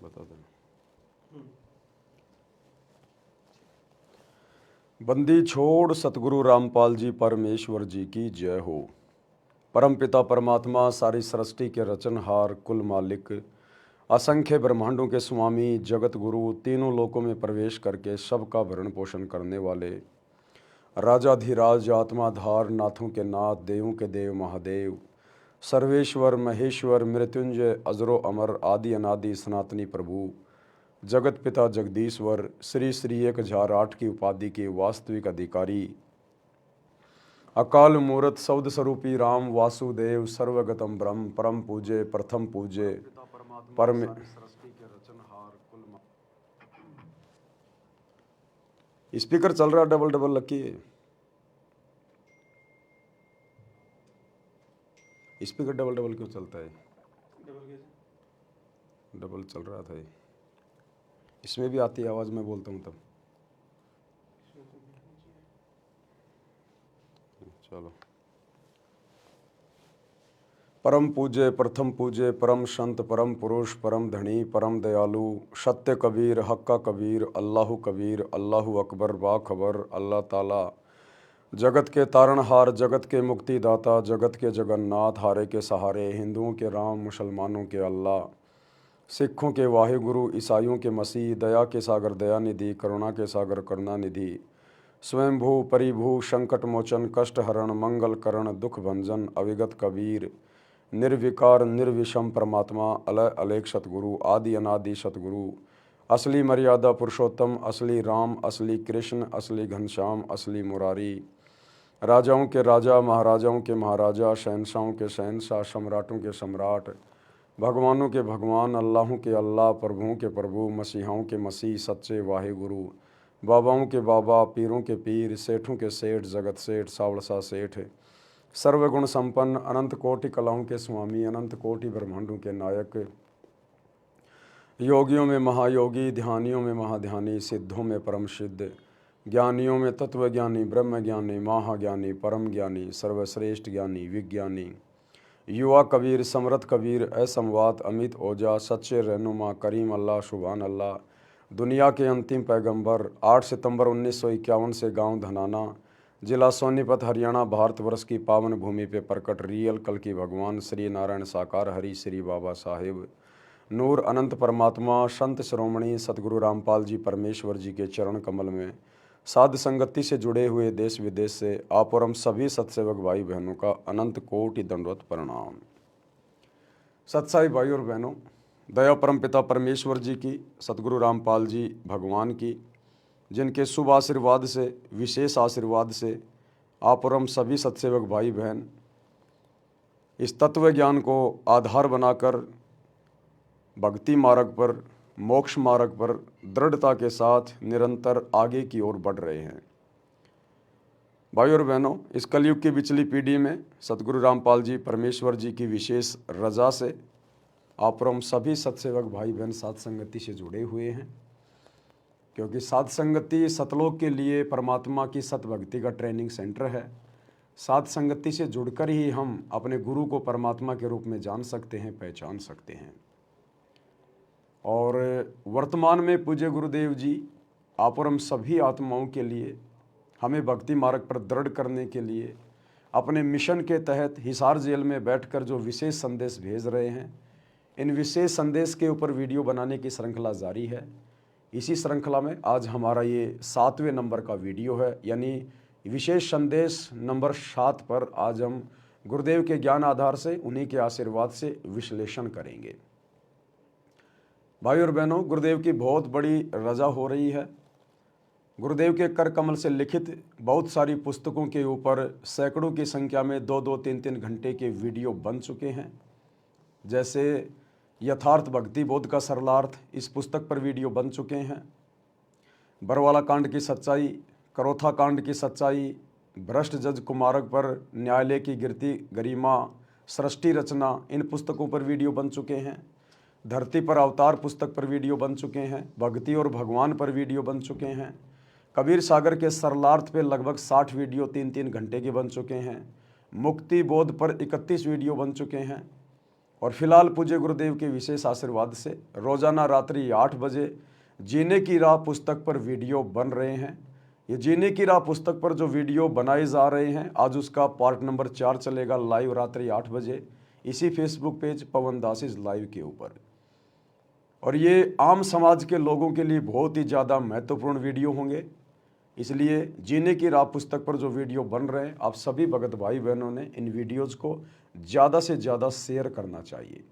बता देना। बंदी छोड़ सतगुरु रामपाल जी परमेश्वर जी की जय हो। परमपिता परमात्मा सारी सृष्टि के रचनहार कुल मालिक असंख्य ब्रह्मांडों के स्वामी जगत गुरु तीनों लोकों में प्रवेश करके सबका भरण पोषण करने वाले राजाधिराज आत्माधार नाथों के नाथ देवों के देव महादेव सर्वेश्वर महेश्वर मृत्युंजय अजरो अमर आदि अनादि सनातनी प्रभु जगत पिता जगदीश्वर श्री श्री 1008 की उपाधि के वास्तविक अधिकारी अकाल मूर्त सौद स्वरूपी राम वासुदेव सर्वगतम ब्रह्म परम पूज्य प्रथम पूज्य परम स्पीकर चल रहा double double lucky speaker double double क्यों चलता है? डबल चल रहा था। इसमें भी आती है आवाज़, मैं बोलता हूँ तब। चलो। परम पूज्य प्रथम पूज्य परम संत परम पुरुष परम धनी परम दयालु सत्य कबीर हक्का कबीर अल्लाहु कबीर अल्लाहु अकबर बाखबर अल्लाह ताला जगत के तारणहार जगत के मुक्तिदाता जगत के जगन्नाथ हारे के सहारे हिंदुओं के राम मुसलमानों के अल्लाह सिखों के वाहिगुरु ईसाइयों के मसीह दया के सागर दया निधि करुणा के सागर करुणा निधि स्वयंभू परिभू संकट मोचन कष्ट हरण मंगल करण दुख भंजन अविगत कबीर निर्विकार निर्विषम परमात्मा अलय अलेख सतगुरु आदि अनादि सतगुरु असली मर्यादा पुरुषोत्तम असली राम असली कृष्ण असली घनश्याम असली मुरारी राजाओं के राजा महाराजाओं के महाराजा शहनशाहों के शहनशाह सम्राटों के सम्राट भगवानों के भगवान अल्लाहों के अल्लाह प्रभुओं के प्रभु मसीहाओं के मसीह सच्चे वाहे गुरु बाबाओं के बाबा पीरों के पीर सेठों के सेठ जगत सेठ सावड़सा सेठ सर्वगुण संपन्न अनंत कोटि कलाओं के स्वामी अनंत कोटि ब्रह्मांडों के नायक योगियों में महायोगी ध्यानियों में महाध्यानी सिद्धों में परम सिद्ध ज्ञानियों में तत्वज्ञानी ब्रह्मज्ञानी महाज्ञानी परम ज्ञानी सर्वश्रेष्ठ ज्ञानी विज्ञानी युवा कबीर समरथ कबीर असंवाद अमित ओजा सच्चे रहनुमा करीम अल्लाह सुभान अल्लाह दुनिया के अंतिम पैगंबर 8 सितंबर 1951 से गांव धनाना जिला सोनीपत हरियाणा भारतवर्ष की पावन भूमि पे प्रकट रियल कल की भगवान श्री नारायण साकार हरि श्री बाबा साहेब नूर अनंत परमात्मा संत श्रोमणी सतगुरु रामपाल जी परमेश्वर जी के चरण कमल में साध संगति से जुड़े हुए देश विदेश से आप और हम सभी सत्सेवक भाई बहनों का अनंत कोटि दंडवत प्रणाम। सत्साई भाई और बहनों, दया परम पिता परमेश्वर जी की सतगुरु रामपाल जी भगवान की जिनके शुभ आशीर्वाद से विशेष आशीर्वाद से आप और हम सभी सत्सेवक भाई बहन इस तत्व ज्ञान को आधार बनाकर भक्ति मार्ग पर मोक्ष मार्ग पर दृढ़ता के साथ निरंतर आगे की ओर बढ़ रहे हैं। भाई और बहनों, इस कलयुग की पिछली पीढ़ी में सतगुरु रामपाल जी परमेश्वर जी की विशेष रजा से आप और हम सभी सत्सेवक भाई बहन साध संगति से जुड़े हुए हैं, क्योंकि साध संगति सतलोक के लिए परमात्मा की सतभक्ति का ट्रेनिंग सेंटर है। साध संगति से जुड़कर ही हम अपने गुरु को परमात्मा के रूप में जान सकते हैं, पहचान सकते हैं। और वर्तमान में पूज्य गुरुदेव जी आप और हम सभी आत्माओं के लिए हमें भक्ति मार्ग पर दृढ़ करने के लिए अपने मिशन के तहत हिसार जेल में बैठकर जो विशेष संदेश भेज रहे हैं, इन विशेष संदेश के ऊपर वीडियो बनाने की श्रृंखला जारी है। इसी श्रृंखला में आज हमारा ये 7वें नंबर का वीडियो है, यानी विशेष संदेश नंबर 7 पर आज हम गुरुदेव के ज्ञान आधार से उन्हीं के आशीर्वाद से विश्लेषण करेंगे। भाई और बहनों, गुरुदेव की बहुत बड़ी रजा हो रही है। गुरुदेव के कर कमल से लिखित बहुत सारी पुस्तकों के ऊपर सैकड़ों की संख्या में 2-2, 3-3 घंटे के वीडियो बन चुके हैं। जैसे यथार्थ भक्ति बोध का सरलार्थ, इस पुस्तक पर वीडियो बन चुके हैं। बरवाला कांड की सच्चाई, करोथा कांड की सच्चाई, भ्रष्ट जज कुमारक पर न्यायालय की गिरती गरिमा, सृष्टि रचना, इन पुस्तकों पर वीडियो बन चुके हैं। धरती पर अवतार पुस्तक पर वीडियो बन चुके हैं। भक्ति और भगवान पर वीडियो बन चुके हैं। कबीर सागर के सरलार्थ पे लगभग 60 वीडियो 3-3 घंटे के बन चुके हैं। मुक्ति बोध पर 31 वीडियो बन चुके हैं। और फिलहाल पूज्य गुरुदेव के विशेष आशीर्वाद से रोजाना रात्रि 8 बजे जीने की राह पुस्तक पर वीडियो बन रहे हैं। ये जीने की राह पुस्तक पर जो वीडियो बनाए जा रहे हैं, आज उसका पार्ट नंबर 4 चलेगा लाइव रात्रि 8 बजे इसी Facebook page Pawan Das is live के ऊपर। और ये आम समाज के लोगों के लिए बहुत ही ज़्यादा महत्वपूर्ण वीडियो होंगे, इसलिए जीने की राह पुस्तक पर जो वीडियो बन रहे हैं, आप सभी भगत भाई बहनों ने इन वीडियोज़ को ज़्यादा से ज़्यादा शेयर करना चाहिए।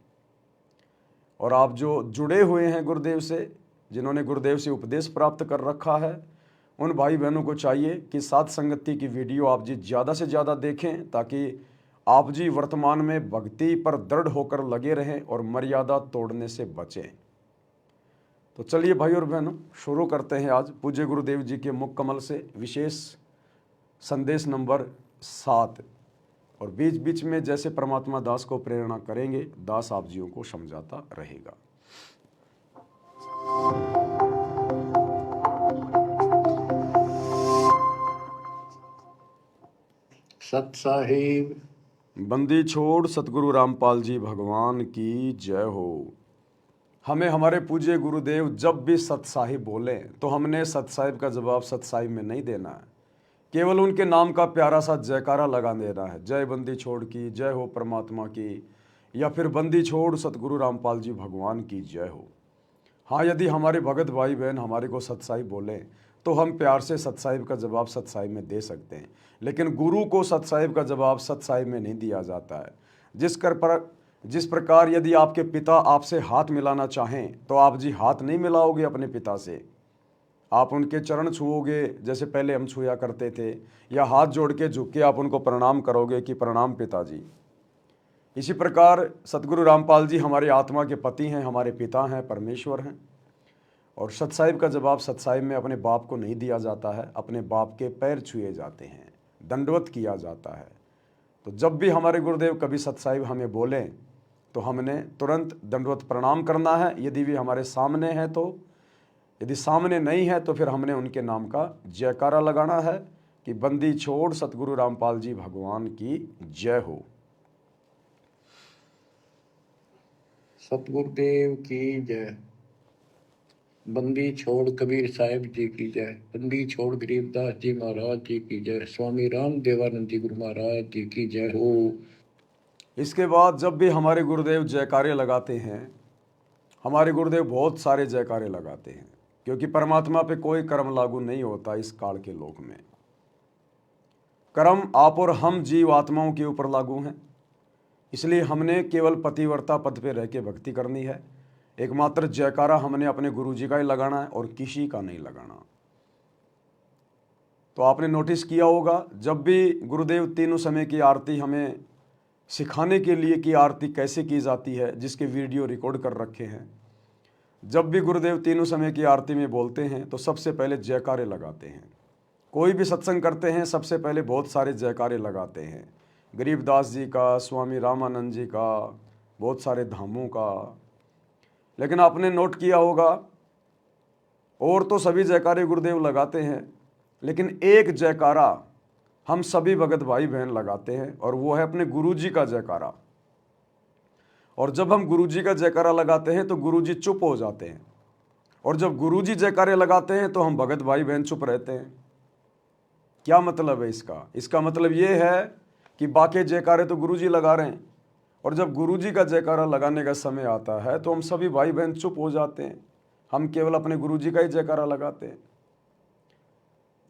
और आप जो जुड़े हुए हैं गुरुदेव से, जिन्होंने गुरुदेव से उपदेश प्राप्त कर रखा है, उन भाई बहनों को चाहिए कि साथ संगति की वीडियो आप जी ज़्यादा से ज़्यादा देखें, ताकि आप जी वर्तमान में भक्ति पर दृढ़ होकर लगे रहें और मर्यादा तोड़ने से बचें। तो चलिए भाई और बहनों, शुरू करते हैं आज पूज्य गुरुदेव जी के मुख कमल से विशेष संदेश नंबर 7। और बीच बीच में जैसे परमात्मा दास को प्रेरणा करेंगे, दास आप जियों को समझाता रहेगा। सत साहिब। बंदी छोड़ सतगुरु रामपाल जी भगवान की जय हो। हमें हमारे पूज्य गुरुदेव जब भी सत साहिब बोले तो हमने सत साहिब का जवाब सत साहिब में नहीं देना है, केवल उनके नाम का प्यारा सा जयकारा लगा देना है, जय बंदी छोड़ की जय हो परमात्मा की, या फिर बंदी छोड़ सतगुरु रामपाल जी भगवान की जय हो। हाँ, यदि हमारे भगत भाई बहन हमारे को सत साहिब बोले तो हम प्यार से सत साहिब का जवाब सत साहिब में दे सकते हैं, लेकिन गुरु को सत साहिब का जवाब सत साहिब में नहीं दिया जाता है। जिस प्रकार यदि आपके पिता आपसे हाथ मिलाना चाहें तो आप जी हाथ नहीं मिलाओगे अपने पिता से, आप उनके चरण छुओगे जैसे पहले हम छुआ करते थे, या हाथ जोड़ के झुक के आप उनको प्रणाम करोगे कि प्रणाम पिताजी। इसी प्रकार सतगुरु रामपाल जी हमारे आत्मा के पति हैं, हमारे पिता हैं, परमेश्वर हैं। और सत साहिब का जवाब सत साहिब में अपने बाप को नहीं दिया जाता है, अपने बाप के पैर छुए जाते हैं, दंडवत किया जाता है। तो जब भी हमारे गुरुदेव कभी सत साहिब हमें बोलें तो हमने तुरंत दंडवत प्रणाम करना है, यदि भी हमारे सामने है तो। यदि सामने नहीं है तो फिर हमने उनके नाम का जयकारा लगाना है कि बंदी छोड़ सतगुरु रामपाल जी भगवान की जय हो। सतगुरुदेव की जय। बंदी छोड़ कबीर साहिब जी की जय। बंदी छोड़ गरीबदास जी महाराज जी की जय। स्वामी राम देवानंद जी गुरु महाराज जी की जय हो। इसके बाद जब भी हमारे गुरुदेव जयकारे लगाते हैं, हमारे गुरुदेव बहुत सारे जयकारे लगाते हैं, क्योंकि परमात्मा पे कोई कर्म लागू नहीं होता इस काल के लोक में। कर्म आप और हम जीव आत्माओं के ऊपर लागू हैं, इसलिए हमने केवल पतिव्रता पद पे रह के भक्ति करनी है। एकमात्र जयकारा हमने अपने गुरु जी का ही लगाना है और किसी का नहीं लगाना। तो आपने नोटिस किया होगा, जब भी गुरुदेव तीनों समय की आरती हमें सिखाने के लिए कि आरती कैसे की जाती है, जिसके वीडियो रिकॉर्ड कर रखे हैं, जब भी गुरुदेव तीनों समय की आरती में बोलते हैं तो सबसे पहले जयकारे लगाते हैं। कोई भी सत्संग करते हैं सबसे पहले बहुत सारे जयकारे लगाते हैं, गरीबदास जी का, स्वामी रामानंद जी का, बहुत सारे धामों का। लेकिन आपने नोट किया होगा, और तो सभी जयकारे गुरुदेव लगाते हैं, लेकिन एक जयकारा हम सभी भगत भाई बहन लगाते हैं, और वो है अपने गुरु जी का जयकारा। और जब हम गुरु जी का जयकारा लगाते हैं तो गुरु जी चुप हो जाते हैं, और जब गुरु जी जयकारे लगाते हैं तो हम भगत भाई बहन चुप रहते हैं। क्या मतलब है इसका? इसका मतलब ये है कि बाकी जयकारे तो गुरु जी लगा रहे हैं, और जब गुरु जी का जयकारा लगाने का समय आता है तो हम सभी भाई बहन चुप हो जाते हैं, हम केवल अपने गुरु जी का ही जयकारा लगाते हैं।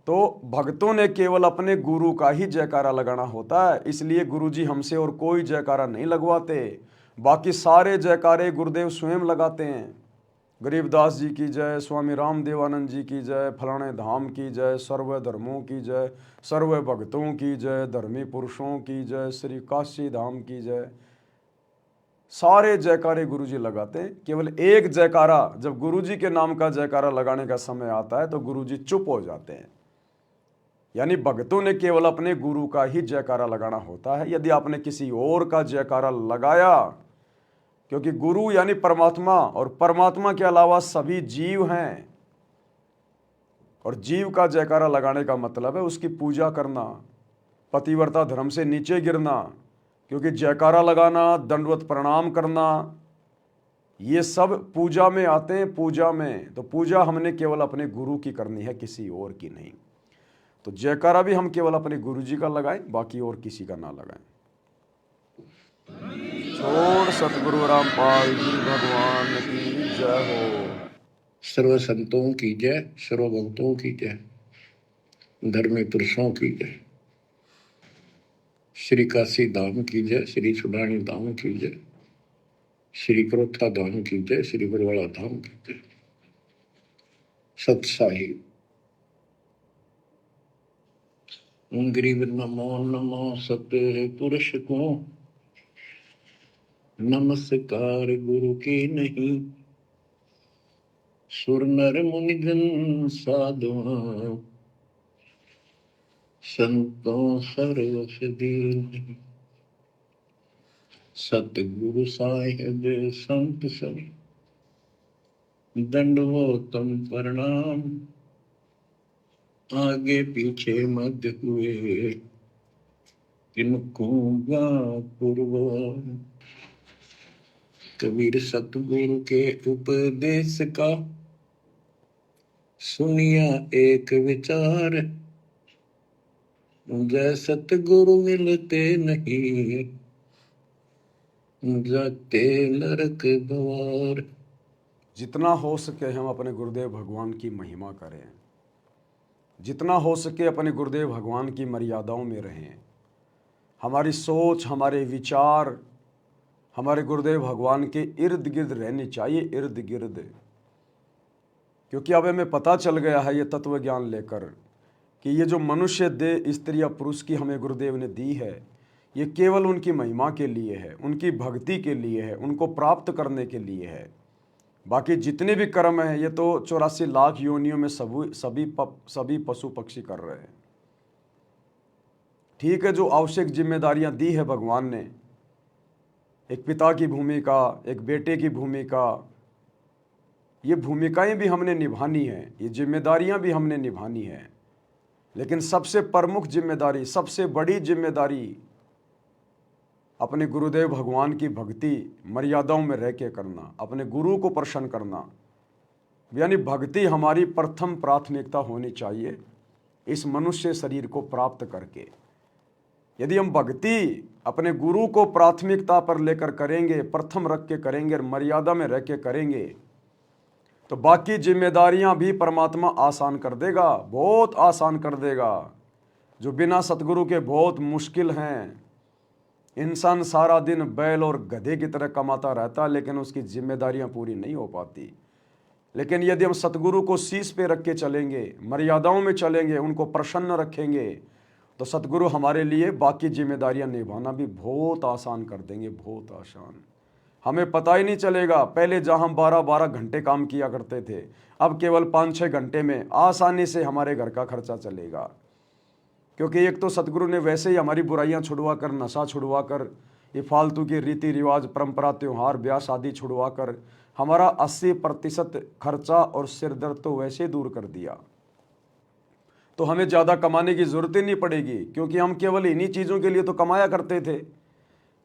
तो भक्तों ने केवल अपने गुरु का ही जयकारा लगाना होता है, इसलिए गुरु जी हमसे और कोई जयकारा नहीं लगवाते। बाकी सारे जयकारे गुरुदेव स्वयं लगाते हैं। गरीबदास जी की जय, स्वामी राम देवानंद जी की जय, फलाने धाम की जय, सर्व धर्मों की जय, सर्व भक्तों की जय, धर्मी पुरुषों की जय, श्री काशी धाम की जय। सारे जयकारे गुरुजी लगाते हैं। केवल एक जयकारा जब गुरुजी के नाम का जयकारा लगाने का समय आता है तो गुरुजी चुप हो जाते हैं। यानी भक्तों ने केवल अपने गुरु का ही जयकारा लगाना होता है। यदि आपने किसी और का जयकारा लगाया, क्योंकि गुरु यानी परमात्मा, और परमात्मा के अलावा सभी जीव हैं, और जीव का जयकारा लगाने का मतलब है उसकी पूजा करना, पतिव्रता धर्म से नीचे गिरना, क्योंकि जयकारा लगाना, दंडवत प्रणाम करना, ये सब पूजा में आते हैं। पूजा में तो पूजा हमने केवल अपने गुरु की करनी है, किसी और की नहीं। तो जयकारा भी हम केवल अपने गुरु जी का लगाएं, बाकी और किसी का ना लगाएं। छोड़ सतगुरु रामपाल जी भगवान की जय हो। सर्व संतों की जय, सर्व भक्तों की जय, धर्मी पुरुषों की जय। श्री काशी धाम की जय, श्री सुडानी धाम की जय, श्री क्रोथा धाम की जय, श्री बरवाड़ा धाम की जय। सत्साहिब गरीब नमो नमो सत्य पुरुष को, नमस्कार गुरु की नहीं, सुर नर मुनिजन साधु, संतों सर्वस दीन। सतगुरु साहिब संत सब, दंडवतम प्रणाम, आगे पीछे मध्य हुए, किनको पूर्व। कबीर सतगुरु के उपदेश का सुनिया एक विचार, जय सतगुरु मिलते नहीं, जाते नरक द्वार। जितना हो सके हम अपने गुरुदेव भगवान की महिमा करें, जितना हो सके अपने गुरुदेव भगवान की मर्यादाओं में रहें। हमारी सोच, हमारे विचार हमारे गुरुदेव भगवान के इर्द गिर्द रहनी चाहिए, इर्द गिर्द। क्योंकि अब हमें पता चल गया है ये तत्व ज्ञान लेकर कि ये जो मनुष्य देह, स्त्री या पुरुष की हमें गुरुदेव ने दी है, ये केवल उनकी महिमा के लिए है, उनकी भक्ति के लिए है, उनको प्राप्त करने के लिए है। बाकी जितने भी कर्म हैं ये तो 84 लाख योनियों में सभी पशु पक्षी कर रहे हैं। ठीक है, जो आवश्यक जिम्मेदारियां दी है भगवान ने, एक पिता की भूमिका, एक बेटे की भूमिका, ये भूमिकाएं भी हमने निभानी है, ये जिम्मेदारियां भी हमने निभानी है। लेकिन सबसे प्रमुख जिम्मेदारी, सबसे बड़ी जिम्मेदारी अपने गुरुदेव भगवान की भक्ति मर्यादाओं में रह के करना, अपने गुरु को प्रसन्न करना। यानी भक्ति हमारी प्रथम प्राथमिकता होनी चाहिए इस मनुष्य शरीर को प्राप्त करके। यदि हम भक्ति अपने गुरु को प्राथमिकता पर लेकर करेंगे, प्रथम रख के करेंगे और मर्यादा में रह के करेंगे, तो बाकी जिम्मेदारियां भी परमात्मा आसान कर देगा, बहुत आसान कर देगा। जो बिना सतगुरु के बहुत मुश्किल हैं। इंसान सारा दिन बैल और गधे की तरह कमाता रहता है, लेकिन उसकी जिम्मेदारियां पूरी नहीं हो पाती। लेकिन यदि हम सतगुरु को शीश पे रख के चलेंगे, मर्यादाओं में चलेंगे, उनको प्रसन्न रखेंगे, तो सतगुरु हमारे लिए बाकी जिम्मेदारियां निभाना भी बहुत आसान कर देंगे, बहुत आसान। हमें पता ही नहीं चलेगा। पहले जहां हम 12-12 घंटे काम किया करते थे, अब केवल 5-6 घंटे में आसानी से हमारे घर का खर्चा चलेगा। क्योंकि एक तो सतगुरु ने वैसे ही हमारी बुराइयां छुड़वा कर, नशा छुड़वा कर, ये फालतू के रीति रिवाज, परंपरा, त्यौहार, ब्याह शादी छुड़वा कर हमारा 80% खर्चा और सिरदर्द तो वैसे दूर कर दिया। तो हमें ज़्यादा कमाने की ज़रूरत ही नहीं पड़ेगी, क्योंकि हम केवल इन्हीं चीज़ों के लिए तो कमाया करते थे।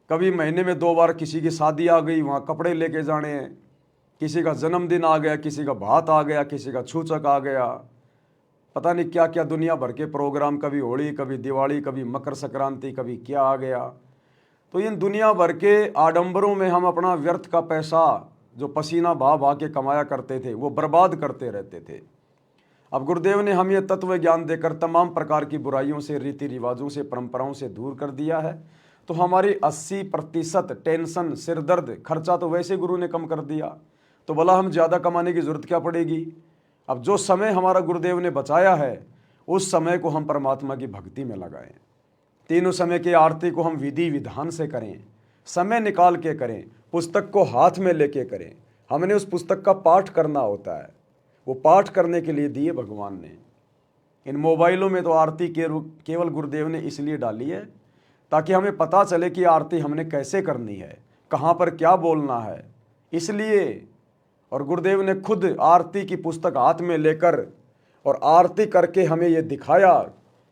कभी महीने में 2 बार किसी की शादी आ गई, वहाँ कपड़े लेके जाने हैं, किसी का जन्मदिन आ गया, किसी का भात आ गया, किसी का छूचक आ गया, पता नहीं क्या क्या दुनिया भर के प्रोग्राम, कभी होली, कभी दिवाली, कभी मकर संक्रांति, कभी क्या आ गया। तो इन दुनिया भर के आडंबरों में हम अपना व्यर्थ का पैसा जो पसीना बहा बहा के कमाया करते थे वो बर्बाद करते रहते थे। अब गुरुदेव ने हमें तत्व ज्ञान देकर तमाम प्रकार की बुराइयों से, रीति रिवाजों से, परंपराओं से दूर कर दिया है। तो हमारी 80% टेंशन, सिरदर्द, खर्चा तो वैसे गुरु ने कम कर दिया। तो भला हम ज़्यादा कमाने की ज़रूरत क्या पड़ेगी। अब जो समय हमारा गुरुदेव ने बचाया है, उस समय को हम परमात्मा की भक्ति में लगाएं। तीनों समय की आरती को हम विधि विधान से करें, समय निकाल के करें, पुस्तक को हाथ में लेके करें। हमने उस पुस्तक का पाठ करना होता है, वो पाठ करने के लिए दिए भगवान ने। इन मोबाइलों में तो आरती केवल गुरुदेव ने इसलिए डाली है ताकि हमें पता चले कि आरती हमने कैसे करनी है, कहाँ पर क्या बोलना है, इसलिए। और गुरुदेव ने खुद आरती की पुस्तक हाथ में लेकर और आरती करके हमें ये दिखाया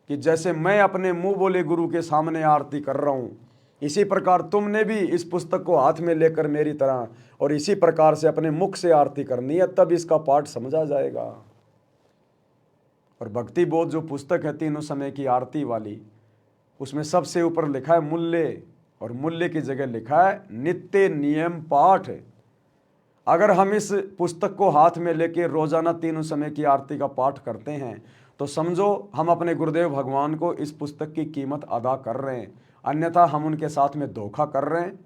कि जैसे मैं अपने मुंह बोले गुरु के सामने आरती कर रहा हूँ, इसी प्रकार तुमने भी इस पुस्तक को हाथ में लेकर मेरी तरह और इसी प्रकार से अपने मुख से आरती करनी है, तब इसका पाठ समझा जाएगा। और भक्ति बोध जो पुस्तक है तीनों समय की आरती वाली, उसमें सबसे ऊपर लिखा है मूल्य, और मूल्य की जगह लिखा है नित्य नियम पाठ। अगर हम इस पुस्तक को हाथ में लेके रोजाना तीनों समय की आरती का पाठ करते हैं तो समझो हम अपने गुरुदेव भगवान को इस पुस्तक की कीमत अदा कर रहे हैं, अन्यथा हम उनके साथ में धोखा कर रहे हैं।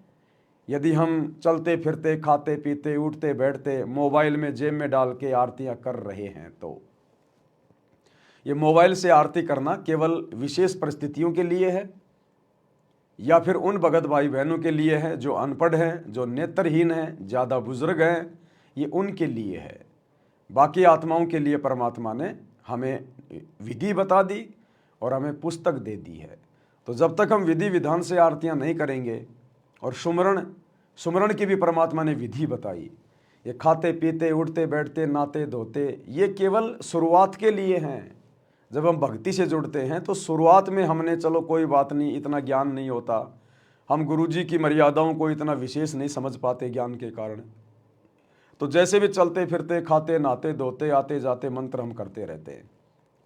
यदि हम चलते फिरते, खाते पीते, उठते बैठते, मोबाइल में जेब में डाल के आरतियां कर रहे हैं, तो ये मोबाइल से आरती करना केवल विशेष परिस्थितियों के लिए है या फिर उन भगत भाई बहनों के लिए है जो अनपढ़ हैं, जो नेत्रहीन हैं, ज़्यादा बुजुर्ग हैं, ये उनके लिए है। बाकी आत्माओं के लिए परमात्मा ने हमें विधि बता दी और हमें पुस्तक दे दी है। तो जब तक हम विधि विधान से आरतियां नहीं करेंगे, और सुमरण की भी परमात्मा ने विधि बताई, ये खाते पीते, उठते बैठते, नहाते धोते, ये केवल शुरुआत के लिए हैं। जब हम भक्ति से जुड़ते हैं तो शुरुआत में हमने चलो कोई बात नहीं, इतना ज्ञान नहीं होता, हम गुरुजी की मर्यादाओं को इतना विशेष नहीं समझ पाते ज्ञान के कारण, तो जैसे भी चलते फिरते, खाते नहाते धोते, आते जाते मंत्र हम करते रहते हैं,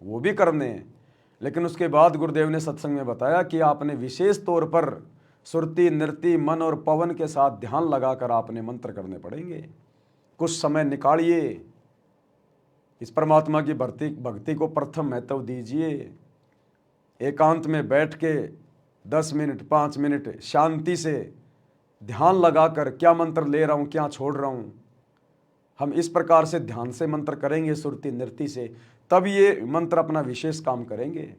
वो भी करने हैं। लेकिन उसके बाद गुरुदेव ने सत्संग में बताया कि आपने विशेष तौर पर सुरती, नृत्य, मन और पवन के साथ ध्यान लगाकर आपने मंत्र करने पड़ेंगे। कुछ समय निकालिए, इस परमात्मा की भक्ति को प्रथम महत्व दीजिए। एकांत में बैठ के 10 मिनट 5 मिनट शांति से ध्यान लगाकर क्या मंत्र ले रहा हूँ, क्या छोड़ रहा हूँ, हम इस प्रकार से ध्यान से मंत्र करेंगे, सुरती नृत्य से, तब ये मंत्र अपना विशेष काम करेंगे।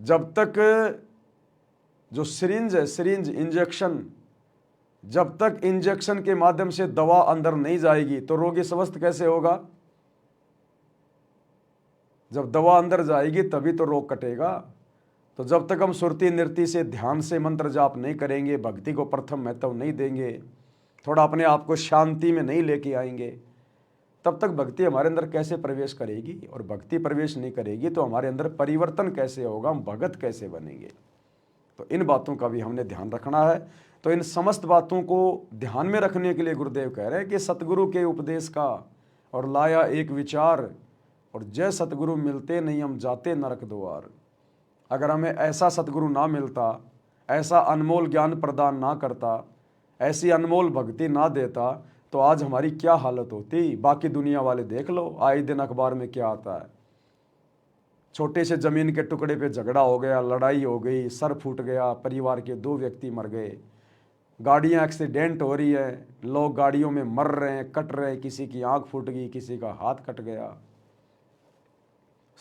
जब तक जो सिरिंज है, सिरिंज इंजेक्शन, जब तक इंजेक्शन के माध्यम से दवा अंदर नहीं जाएगी तो रोगी स्वस्थ कैसे होगा? जब दवा अंदर जाएगी तभी तो रोग कटेगा। तो जब तक हम सुरती नृत्य से, ध्यान से मंत्र जाप नहीं करेंगे, भक्ति को प्रथम महत्व नहीं देंगे, थोड़ा अपने आप को शांति में नहीं लेके आएंगे, तब तक भक्ति हमारे अंदर कैसे प्रवेश करेगी? और भक्ति प्रवेश नहीं करेगी तो हमारे अंदर परिवर्तन कैसे होगा, हम भगत कैसे बनेंगे? तो इन बातों का भी हमने ध्यान रखना है। तो इन समस्त बातों को ध्यान में रखने के लिए गुरुदेव कह रहे हैं कि सतगुरु के उपदेश का और लाया एक विचार, और जय सतगुरु मिलते नहीं हम जाते नरक द्वार। अगर हमें ऐसा सतगुरु ना मिलता, ऐसा अनमोल ज्ञान प्रदान ना करता, ऐसी अनमोल भक्ति ना देता, तो आज हमारी क्या हालत होती? बाकी दुनिया वाले देख लो, आए दिन अखबार में क्या आता है, छोटे से जमीन के टुकड़े पे झगड़ा हो गया, लड़ाई हो गई, सर फूट गया, परिवार के 2 व्यक्ति मर गए, गाड़ियां एक्सीडेंट हो रही है, लोग गाड़ियों में मर रहे हैं, कट रहे हैं, किसी की आंख फूट गई, किसी का हाथ कट गया,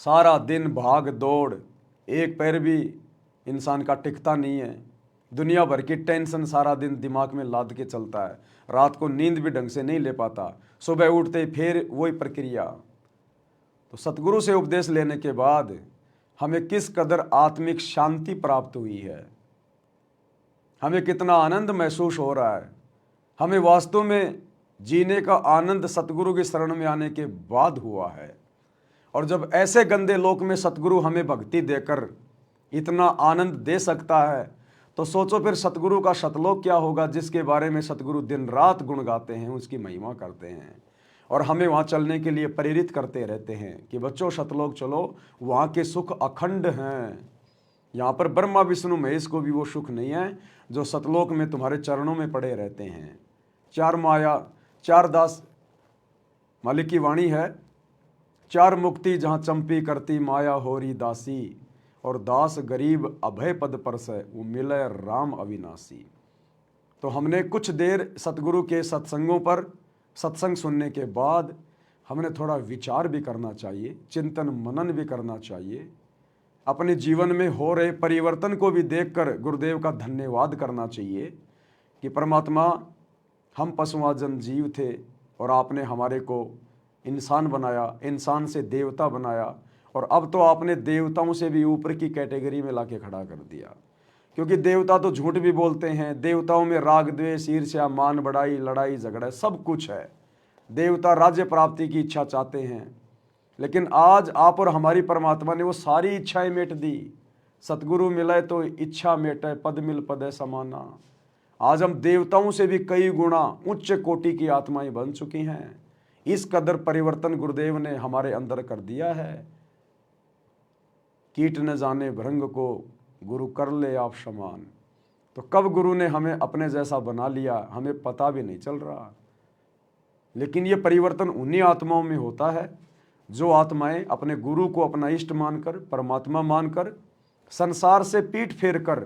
सारा दिन भाग दौड़, एक पैर भी इंसान का टिकता नहीं है, दुनिया भर की टेंशन सारा दिन दिमाग में लाद के चलता है, रात को नींद भी ढंग से नहीं ले पाता, सुबह उठते फिर वही प्रक्रिया। तो सतगुरु से उपदेश लेने के बाद हमें किस कदर आत्मिक शांति प्राप्त हुई है, हमें कितना आनंद महसूस हो रहा है, हमें वास्तव में जीने का आनंद सतगुरु की शरण में आने के बाद हुआ है। और जब ऐसे गंदे लोक में सतगुरु हमें भक्ति देकर इतना आनंद दे सकता है, तो सोचो फिर सतगुरु का सतलोक क्या होगा, जिसके बारे में सतगुरु दिन रात गुण गाते हैं, उसकी महिमा करते हैं और हमें वहाँ चलने के लिए प्रेरित करते रहते हैं कि बच्चों सतलोक चलो, वहाँ के सुख अखंड हैं। यहाँ पर ब्रह्मा विष्णु महेश को भी वो सुख नहीं है जो सतलोक में तुम्हारे चरणों में पड़े रहते हैं। 4 माया 4 दास, मालिक की वाणी है, 4 मुक्ति जहाँ चंपी करती माया होरी दासी, और दास गरीब अभय पद परसै वो मिले राम अविनाशी। तो हमने कुछ देर सतगुरु के सत्संगों पर सत्संग सुनने के बाद हमने थोड़ा विचार भी करना चाहिए, चिंतन मनन भी करना चाहिए, अपने जीवन में हो रहे परिवर्तन को भी देखकर गुरुदेव का धन्यवाद करना चाहिए कि परमात्मा हम पशुआजन जीव थे और आपने हमारे को इंसान बनाया, इंसान से देवता बनाया, और अब तो आपने देवताओं से भी ऊपर की कैटेगरी में लाके खड़ा कर दिया। क्योंकि देवता तो झूठ भी बोलते हैं, देवताओं में राग द्वेष ईर्ष्या मान बढ़ाई लड़ाई झगड़ा सब कुछ है, देवता राज्य प्राप्ति की इच्छा चाहते हैं, लेकिन आज आप और हमारी परमात्मा ने वो सारी इच्छाएं मिट दी, सतगुरु मिले तो इच्छा मेटे, पद मिल पदे समाना। आज हम देवताओं से भी कई गुना उच्च कोटि की आत्माएं बन चुकी हैं। इस कदर परिवर्तन गुरुदेव ने हमारे अंदर कर दिया है। कीट न जाने भृंग को, गुरु कर ले आप समान। तो कब गुरु ने हमें अपने जैसा बना लिया, हमें पता भी नहीं चल रहा। लेकिन ये परिवर्तन उन्हीं आत्माओं में होता है जो आत्माएं अपने गुरु को अपना इष्ट मानकर, परमात्मा मानकर, संसार से पीठ फेर कर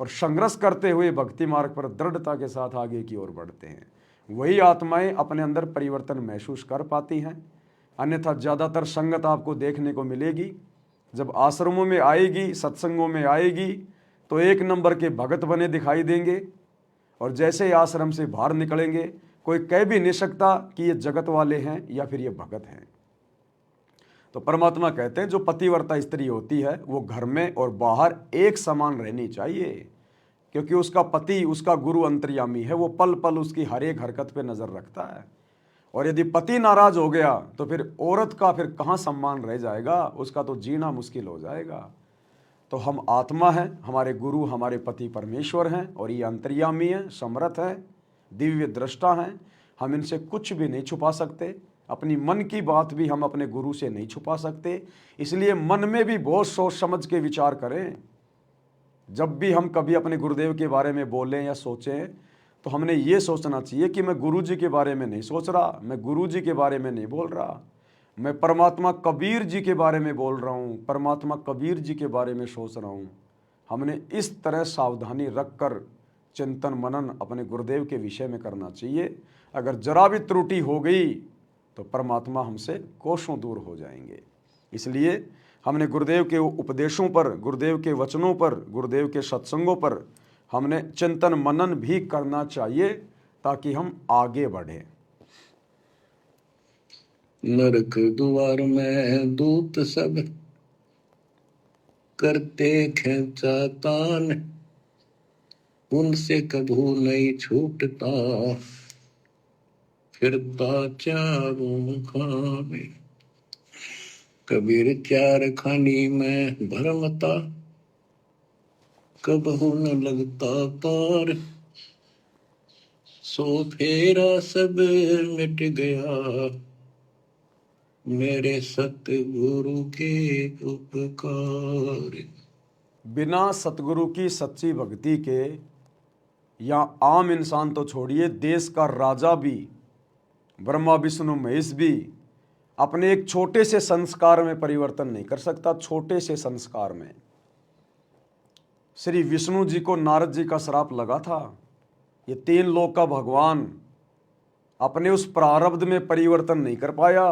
और संघर्ष करते हुए भक्ति मार्ग पर दृढ़ता के साथ आगे की ओर बढ़ते हैं। वही आत्माएं अपने अंदर परिवर्तन महसूस कर पाती हैं। अन्यथा ज़्यादातर संगत आपको देखने को मिलेगी, जब आश्रमों में आएगी, सत्संगों में आएगी, तो एक नंबर के भगत बने दिखाई देंगे, और जैसे ही आश्रम से बाहर निकलेंगे कोई कह भी नहीं सकता कि ये जगत वाले हैं या फिर ये भगत हैं। तो परमात्मा कहते हैं जो पतिव्रता स्त्री होती है वो घर में और बाहर एक समान रहनी चाहिए, क्योंकि उसका पति, उसका गुरु अंतर्यामी है, वो पल पल उसकी हर एक हरकत पे नज़र रखता है। और यदि पति नाराज हो गया तो फिर औरत का फिर कहाँ सम्मान रह जाएगा, उसका तो जीना मुश्किल हो जाएगा। तो हम आत्मा हैं, हमारे गुरु हमारे पति परमेश्वर हैं, और ये अंतर्यामी हैं, समर्थ हैं, दिव्य दृष्टा हैं। हम इनसे कुछ भी नहीं छुपा सकते, अपनी मन की बात भी हम अपने गुरु से नहीं छुपा सकते। इसलिए मन में भी बहुत सोच समझ के विचार करें। जब भी हम कभी अपने गुरुदेव के बारे में बोलें या सोचें तो हमने ये सोचना चाहिए कि मैं गुरु जी के बारे में नहीं सोच रहा, मैं गुरु जी के बारे में नहीं बोल रहा, मैं परमात्मा कबीर जी के बारे में बोल रहा हूँ, परमात्मा कबीर जी के बारे में सोच रहा हूँ। हमने इस तरह सावधानी रखकर चिंतन मनन अपने गुरुदेव के विषय में करना चाहिए। अगर जरा भी त्रुटि हो गई तो परमात्मा हमसे कोसों दूर हो जाएंगे। इसलिए हमने गुरुदेव के उपदेशों पर, गुरुदेव के वचनों पर, गुरुदेव के सत्संगों पर हमने चिंतन मनन भी करना चाहिए ताकि हम आगे बढ़ें। नरक द्वार में दूत सब करते खेचा तान, उनसे कभू नहीं छूटता, फिरता चारों खाने। कबीर चार खानी में भरमता, कबहू न लगता तार, सो फेरा सब मिट गया, मेरे सतगुरु के उपकार। बिना सतगुरु की सच्ची भक्ति के या आम इंसान तो छोड़िए, देश का राजा भी, ब्रह्मा विष्णु महेश भी अपने एक छोटे से संस्कार में परिवर्तन नहीं कर सकता। छोटे से संस्कार में श्री विष्णु जी को नारद जी का श्राप लगा था। ये तीन लोक का भगवान अपने उस प्रारब्ध में परिवर्तन नहीं कर पाया।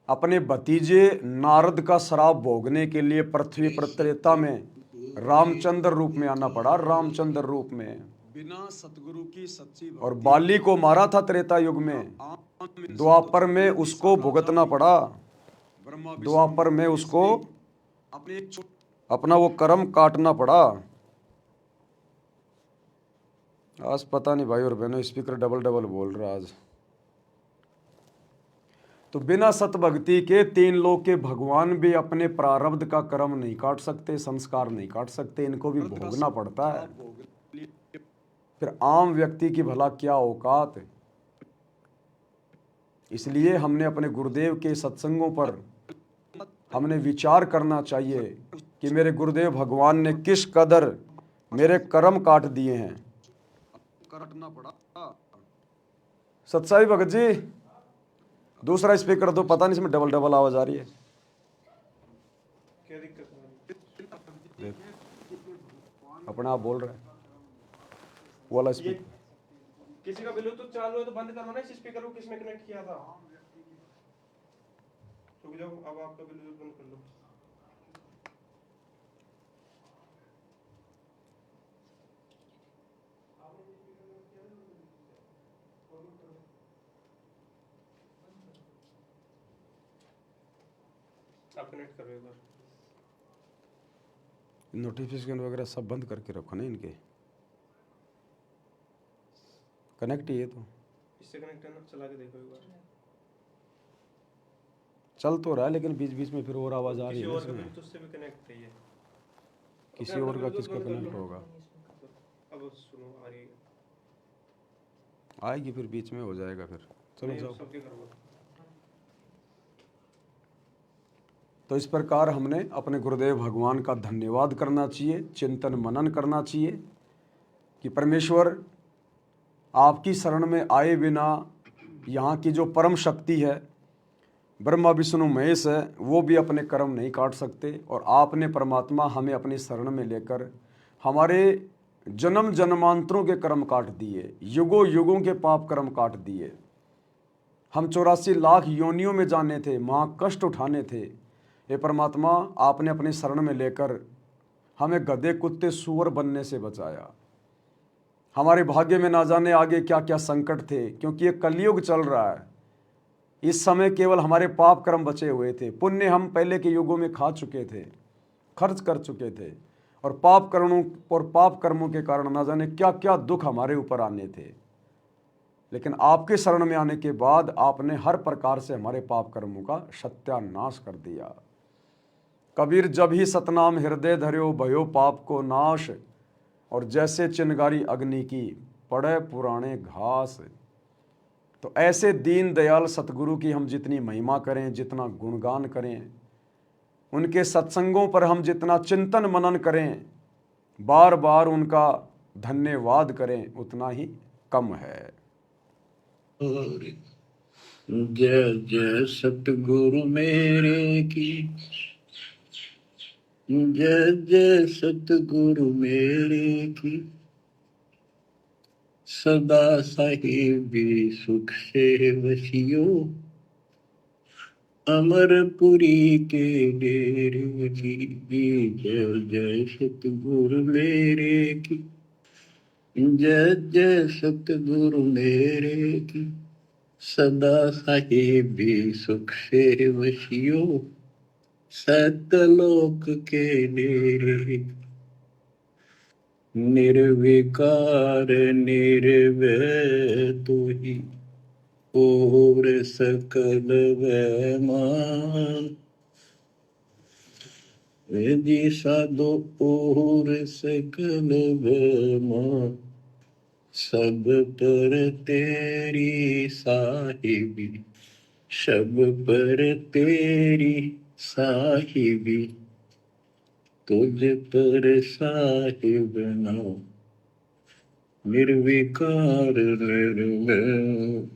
अपने भतीजे नारद का श्राप भोगने के लिए पृथ्वी पर त्रेता में रामचंद्र रूप में आना पड़ा, रामचंद्र रूप में। बिना सतगुरु की सच्ची, और बाली को मारा था त्रेता युग में, द्वापर में उसको भुगतना पड़ा, द्वापर में उसको अपना वो कर्म काटना पड़ा। आज पता नहीं भाई और बहनों, स्पीकर डबल डबल बोल रहा आज। तो बिना सतभक्ति के तीन लोक के भगवान भी अपने प्रारब्ध का कर्म नहीं काट सकते, संस्कार नहीं काट सकते, इनको भी भोगना पड़ता है। फिर आम व्यक्ति की भला क्या औकात। इसलिए हमने अपने गुरुदेव के सत्संगों पर हमने विचार करना चाहिए कि मेरे गुरुदेव भगवान ने किस कदर मेरे कर्म काट दिए हैं। काटना पड़ा। सत्साई भगत जी, दूसरा स्पीकर दो, पता नहीं इसमें डबल डबल आवाज आ रही है। क्या दिक्कत है? अपना आप बोल रहे हैं वो वाला स्पीकर। किसी का ब्लूटूथ चालू है तो बंद करना ना इस स्पीकर को, किसमें कनेक्ट किया था। रुक जाओ, अब आपका ब्लूटूथ बंद कर लो। आप कनेक्ट करो एक बार। नोटिफिकेशन वगैरह सब बंद करके रखो ना इनके। कनेक्ट ही है तो इससे कनेक्ट है ना, चला के देखो एक बार। चल तो रहा है, लेकिन बीच बीच में फिर और आवाज़ आ रही किसी है ना और का इसमें। ब्लूटूथ से भी कनेक्ट है ये। किसी और का किसका कनेक्ट होगा? अब सुनो आ रही है। आएगी फिर बीच में हो जाएगा फिर। चलो नहीं, जाओ। सबके घर में। तो इस प्रकार हमने अपने गुरुदेव भगवान का धन्यवाद करना चाहिए, चिंतन मनन करना चाहिए कि परमेश्वर आपकी शरण में आए बिना यहाँ की जो परम शक्ति है, ब्रह्मा विष्णु महेश है, वो भी अपने कर्म नहीं काट सकते। और आपने परमात्मा हमें अपनी शरण में लेकर हमारे जन्म जन्मांतरों के कर्म काट दिए, युगों युगों के पाप कर्म काट दिए। हम 84 लाख योनियों में जाने थे, वहाँ कष्ट उठाने थे। ये परमात्मा आपने अपनी शरण में लेकर हमें गधे कुत्ते सूअर बनने से बचाया। हमारे भाग्य में ना जाने आगे क्या क्या संकट थे, क्योंकि ये कलयुग चल रहा है। इस समय केवल हमारे पाप कर्म बचे हुए थे। पुण्य हम पहले के युगों में खा चुके थे, खर्च कर चुके थे, और पाप कर्मों के कारण ना जाने क्या क्या दुख हमारे ऊपर आने थे। लेकिन आपके शरण में आने के बाद आपने हर प्रकार से हमारे पाप कर्मों का सत्यानाश कर दिया। कबीर जब ही सतनाम हृदय धर्यो भयो पाप को नाश, और जैसे चिनगारी अग्नि की पड़े पुराने घास। तो ऐसे दीन दयाल सतगुरु की हम जितनी महिमा करें, जितना गुणगान करें, उनके सत्संगों पर हम जितना चिंतन मनन करें, बार बार उनका धन्यवाद करें, उतना ही कम है। और जय जय सतगुरु मेरे की, जय जय सतगुरु मेरे की, सदा साहिबी सुख से वसियो, अमरपुरी के डेरे की। जय जय सतगुरु मेरे की, जय जय सतगुरु मेरे की, सदा साहिबी सुख से वसियो, सतलोक के डेरे। निर्विकार निर्भय तू ही, और सकल वैमान, वेदी साधो और सकल वैमान, सब पर तेरी साहिबी, सब पर तेरी साहिबी, तुझ पर साहिब नाम, निर्विकार निर्भय।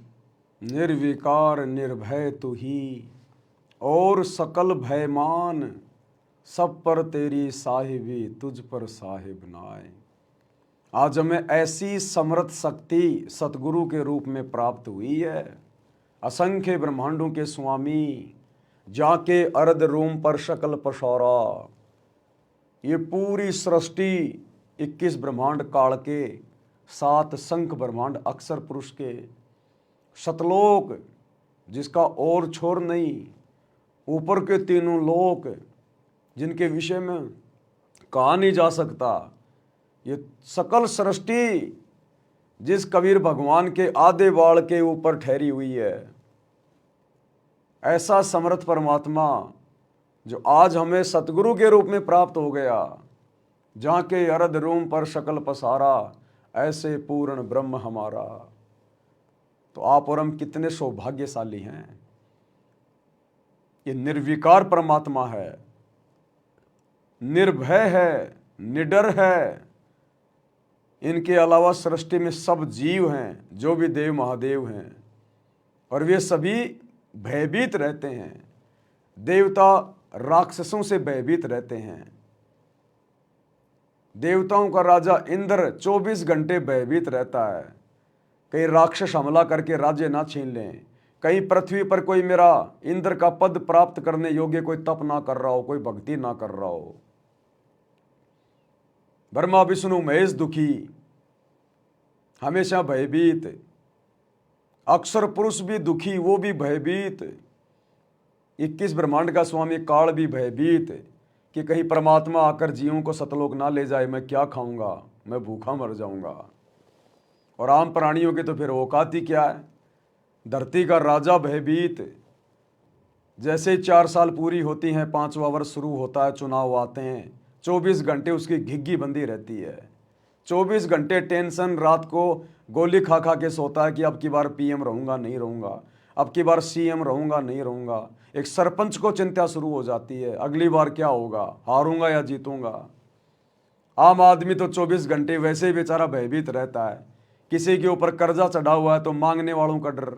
निर्विकार निर्भय तू ही, और सकल भयमान, सब पर तेरी साहिबी, तुझ पर साहिब नाय। आज हमें ऐसी समर्थ शक्ति सतगुरु के रूप में प्राप्त हुई है। असंख्य ब्रह्मांडों के स्वामी, जाके अर्ध रोम पर शकल पशौरा। ये पूरी सृष्टि 21 ब्रह्मांड काल के, 7 संख ब्रह्मांड अक्षर पुरुष के, सतलोक जिसका और छोर नहीं, ऊपर के तीनों लोक जिनके विषय में कहा नहीं जा सकता, ये सकल सृष्टि जिस कबीर भगवान के आधे बाल के ऊपर ठहरी हुई है। ऐसा समर्थ परमात्मा जो आज हमें सतगुरु के रूप में प्राप्त हो गया, जहाँ के अरद रूम पर शकल पसारा, ऐसे पूर्ण ब्रह्म हमारा। तो आप और हम कितने सौभाग्यशाली हैं। ये निर्विकार परमात्मा है, निर्भय है, निडर है। इनके अलावा सृष्टि में सब जीव हैं, जो भी देव महादेव हैं, और वे सभी भयभीत रहते हैं। देवता राक्षसों से भयभीत रहते हैं। देवताओं का राजा इंद्र 24 घंटे भयभीत रहता है, कहीं राक्षस हमला करके राज्य ना छीन लें, कहीं पृथ्वी पर कोई मेरा इंद्र का पद प्राप्त करने योग्य कोई तप ना कर रहा हो, कोई भक्ति ना कर रहा हो। ब्रह्मा विष्णु महेश दुखी, हमेशा भयभीत। अक्षर पुरुष भी दुखी, वो भी भयभीत। 21 ब्रह्मांड का स्वामी काल भी भयभीत कि कहीं परमात्मा आकर जीवों को सतलोक ना ले जाए, मैं क्या खाऊंगा, मैं भूखा मर जाऊंगा। और आम प्राणियों के तो फिर औकात ही क्या है। धरती का राजा भयभीत, जैसे ही 4 साल पूरी होती हैं, 5वां वर्ष शुरू होता है, चुनाव आते हैं, 24 घंटे उसकी घिग्गी बंदी रहती है। 24 घंटे टेंशन, रात को गोली खा खा के सोता है कि अब की बार पीएम रहूंगा नहीं रहूंगा, अब की बार सीएम रहूंगा नहीं रहूंगा। एक सरपंच को चिंता शुरू हो जाती है, अगली बार क्या होगा, हारूंगा या जीतूंगा। आम आदमी तो 24 घंटे वैसे ही बेचारा भयभीत रहता है। किसी के ऊपर कर्जा चढ़ा हुआ है तो मांगने वालों का डर,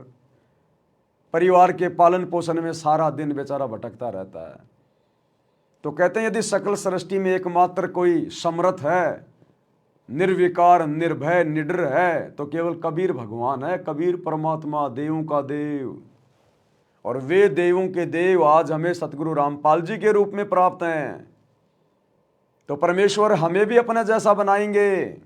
परिवार के पालन पोषण में सारा दिन बेचारा भटकता रहता है। तो कहते हैं यदि सकल सृष्टि में एकमात्र कोई समर्थ है, निर्विकार, निर्भय, निडर है, तो केवल कबीर भगवान है। कबीर परमात्मा, देवों का देव, और वे देवों के देव आज हमें सतगुरु रामपाल जी के रूप में प्राप्त हैं। तो परमेश्वर हमें भी अपने जैसा बनाएंगे।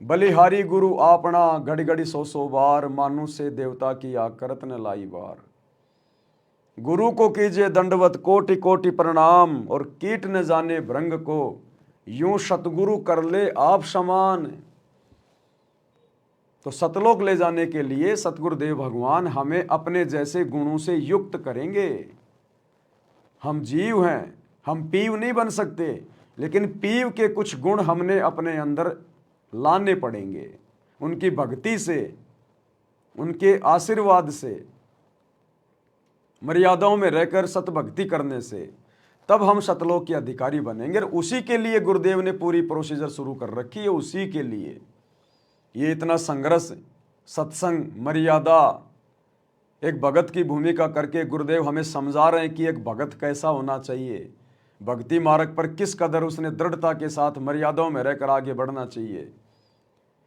बलिहारी गुरु आपना, घड़ी घड़ी सौ बार, मानु से देवता की आकरत न लाई बार। गुरु को कीजिए दंडवत कोटि कोटि प्रणाम, और कीट न जाने भृंग को, यूं सतगुरु कर ले आप समान। तो सतलोक ले जाने के लिए सतगुरुदेव भगवान हमें अपने जैसे गुणों से युक्त करेंगे। हम जीव हैं, हम पीव नहीं बन सकते, लेकिन पीव के कुछ गुण हमने अपने अंदर लाने पड़ेंगे। उनकी भक्ति से, उनके आशीर्वाद से, मर्यादाओं में रहकर सतभक्ति करने से, तब हम सतलोक के अधिकारी बनेंगे। और उसी के लिए गुरुदेव ने पूरी प्रोसीजर शुरू कर रखी है। उसी के लिए ये इतना संघर्ष, सत्संग, मर्यादा, एक भगत की भूमिका करके गुरुदेव हमें समझा रहे हैं कि एक भगत कैसा होना चाहिए, भक्ति मार्ग पर किस कदर उसने दृढ़ता के साथ मर्यादाओं में रहकर आगे बढ़ना चाहिए।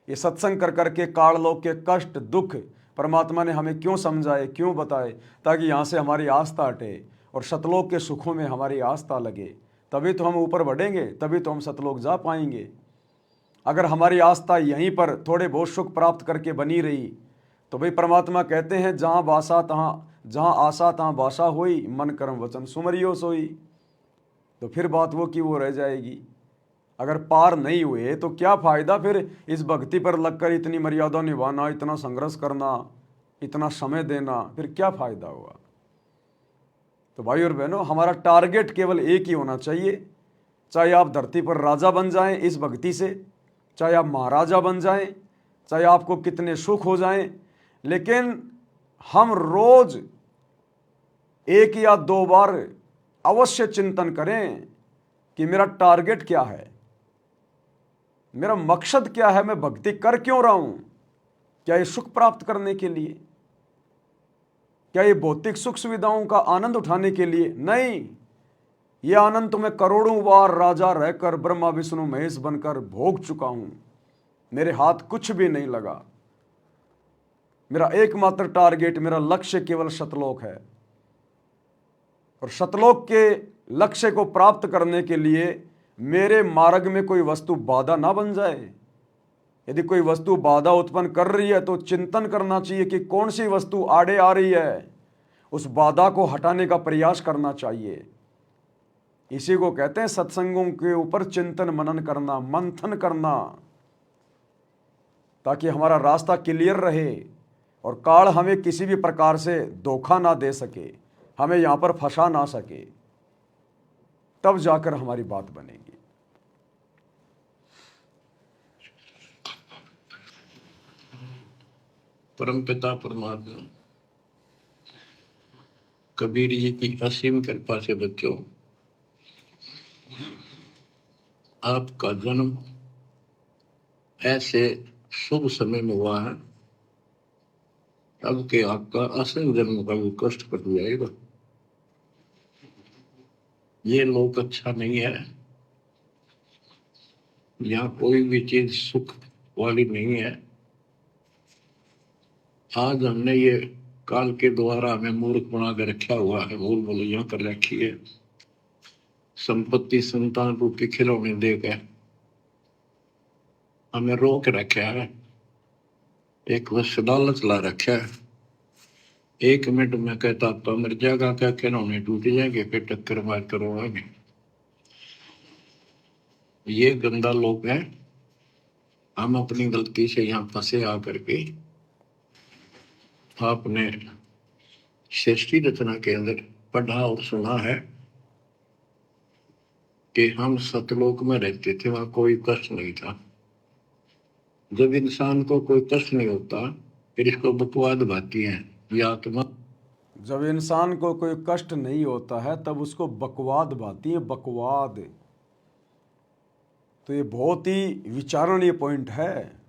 ये सत्संग कर करके काललोक के कष्ट, दुख परमात्मा ने हमें क्यों समझाए, क्यों बताए, ताकि यहाँ से हमारी आस्था हटे और सतलोक के सुखों में हमारी आस्था लगे। तभी तो हम ऊपर बढ़ेंगे, तभी तो हम सतलोक जा पाएंगे। अगर हमारी आस्था यहीं पर थोड़े बहुत सुख प्राप्त करके बनी रही, तो भाई परमात्मा कहते हैं जहाँ आशा तहाँ बासा होई, मन कर्म वचन सुमरियो सोई। तो फिर बात वो की वो रह जाएगी। अगर पार नहीं हुए तो क्या फायदा फिर इस भक्ति पर लगकर इतनी मर्यादा निभाना, इतना संघर्ष करना, इतना समय देना, फिर क्या फायदा हुआ। तो भाई और बहनों, हमारा टारगेट केवल एक ही होना चाहिए। चाहे आप धरती पर राजा बन जाएं इस भक्ति से, चाहे आप महाराजा बन जाएं, चाहे आपको कितने सुख हो जाएं, लेकिन हम रोज 1 या 2 बार अवश्य चिंतन करें कि मेरा टारगेट क्या है, मेरा मकसद क्या है, मैं भक्ति कर क्यों रहा हूं। क्या ये सुख प्राप्त करने के लिए, क्या ये भौतिक सुख सुविधाओं का आनंद उठाने के लिए? नहीं, ये आनंद तो मैं करोड़ों बार राजा रहकर, ब्रह्मा विष्णु महेश बनकर भोग चुका हूं। मेरे हाथ कुछ भी नहीं लगा। मेरा एकमात्र टारगेट, मेरा लक्ष्य केवल सतलोक है। और सतलोक के लक्ष्य को प्राप्त करने के लिए मेरे मार्ग में कोई वस्तु बाधा ना बन जाए। यदि कोई वस्तु बाधा उत्पन्न कर रही है तो चिंतन करना चाहिए कि कौन सी वस्तु आड़े आ रही है, उस बाधा को हटाने का प्रयास करना चाहिए। इसी को कहते हैं सत्संगों के ऊपर चिंतन मनन करना, मंथन करना, ताकि हमारा रास्ता क्लियर रहे और काल हमें किसी भी प्रकार से धोखा ना दे सके, हमें यहां पर फंसा ना सके। तब जाकर हमारी बात बनेगी। परमपिता परमात्मा कबीर जी की असीम कृपा से बच्चों, आपका जन्म ऐसे शुभ समय में हुआ है अब के आपका असल जन्म का भी कष्ट कट जाएगा। ये लोक अच्छा नहीं है, यहाँ कोई भी चीज सुख वाली नहीं है। आज हमने ये काल के द्वारा हमें मूर्ख बना कर रखा हुआ है, भूल भुलैया कर रखी है। संपत्ति, संतान रूपी खिलौने देकर हमें रोक रखा है, एक वश लालच ला रखा है। 1 मिनट में कहता तो मर जाएगा, क्या खिलौने टूट जाएंगे, फिर टक्कर मार करवाएंगे। ये गंदा लोग है। हम अपनी गलती से यहाँ फंसे आकर के आपने सृष्टि रचना के अंदर पढ़ा और सुना है कि हम सतलोक में रहते थे, वहां कोई कष्ट नहीं था। जब इंसान को कोई कष्ट नहीं होता फिर इसको बकवाद भाती है ये आत्मा। जब इंसान को कोई कष्ट नहीं होता है तब उसको बकवाद भाती है, बकवाद। तो ये बहुत ही विचारणीय पॉइंट है।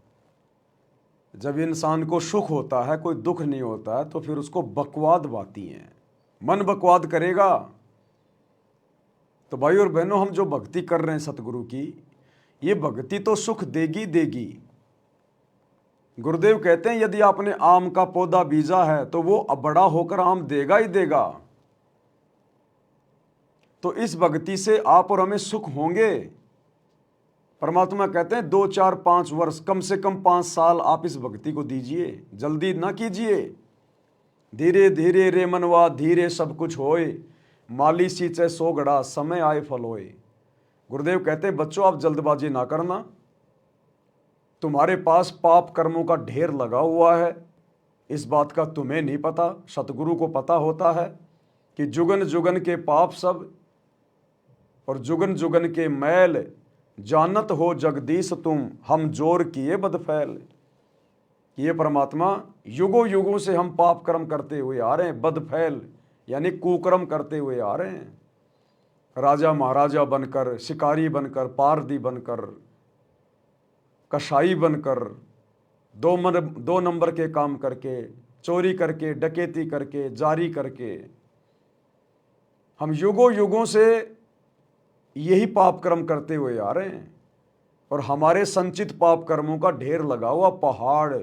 जब इंसान को सुख होता है, कोई दुख नहीं होता है, तो फिर उसको बकवाद भाती हैं, मन बकवाद करेगा। तो भाई और बहनों, हम जो भक्ति कर रहे हैं सतगुरु की, ये भक्ति तो सुख देगी देगी। गुरुदेव कहते हैं यदि आपने आम का पौधा बीजा है तो वो बड़ा होकर आम देगा ही देगा। तो इस भक्ति से आप और हमें सुख होंगे। परमात्मा कहते हैं 2 4 5 वर्ष, कम से कम 5 साल आप इस भक्ति को दीजिए, जल्दी ना कीजिए। धीरे धीरे रे मनवा धीरे सब कुछ होए, माली सींचे 100 घड़ा समय आए फल होए। गुरुदेव कहते हैं बच्चों, आप जल्दबाजी ना करना। तुम्हारे पास पाप कर्मों का ढेर लगा हुआ है, इस बात का तुम्हें नहीं पता, सतगुरु को पता होता है कि जुगन जुगन के पाप सब और जुगन जुगन के मैल, जानत हो जगदीश तुम हम जोर किए बदफैल। ये परमात्मा युगों युगों से हम पाप कर्म करते हुए आ रहे हैं, बदफैल यानी कुकर्म करते हुए आ रहे हैं। राजा महाराजा बनकर, शिकारी बनकर, पारदी बनकर, कसाई बनकर, 2 नंबर के काम करके, चोरी करके, डकैती करके, जारी करके, हम युगों युगों से यही पाप कर्म करते हुए आ रहे हैं। और हमारे संचित पाप कर्मों का ढेर लगा हुआ पहाड़।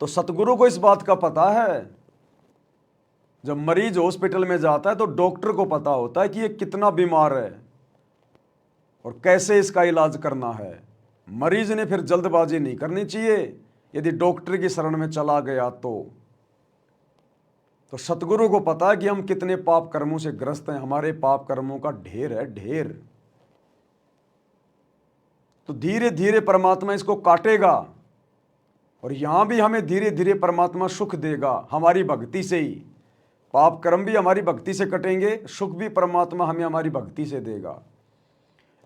तो सतगुरु को इस बात का पता है। जब मरीज हॉस्पिटल में जाता है तो डॉक्टर को पता होता है कि ये कितना बीमार है और कैसे इसका इलाज करना है। मरीज ने फिर जल्दबाजी नहीं करनी चाहिए यदि डॉक्टर की शरण में चला गया तो सतगुरु को पता है कि हम कितने पाप कर्मों से ग्रस्त हैं, हमारे पाप कर्मों का ढेर है, ढेर। तो धीरे धीरे परमात्मा इसको काटेगा और यहां भी हमें धीरे धीरे परमात्मा सुख देगा हमारी भक्ति से ही। पाप कर्म भी हमारी भक्ति से कटेंगे, सुख भी परमात्मा हमें हमारी भक्ति से देगा।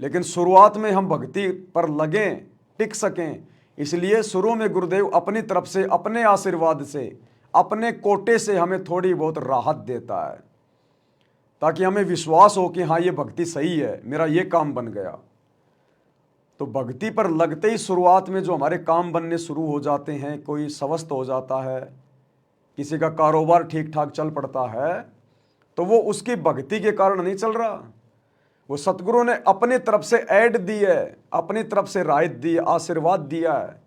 लेकिन शुरुआत में हम भक्ति पर लगें, टिक सकें, इसलिए शुरू में गुरुदेव अपनी तरफ से, अपने आशीर्वाद से, अपने कोटे से हमें थोड़ी बहुत राहत देता है, ताकि हमें विश्वास हो कि हाँ ये भक्ति सही है, मेरा ये काम बन गया। तो भक्ति पर लगते ही शुरुआत में जो हमारे काम बनने शुरू हो जाते हैं, कोई स्वस्थ हो जाता है, किसी का कारोबार ठीक ठाक चल पड़ता है, तो वो उसकी भक्ति के कारण नहीं चल रहा, वो सतगुरु ने अपनी तरफ से ऐड दी है, अपनी तरफ से राहत दी, आशीर्वाद दिया है,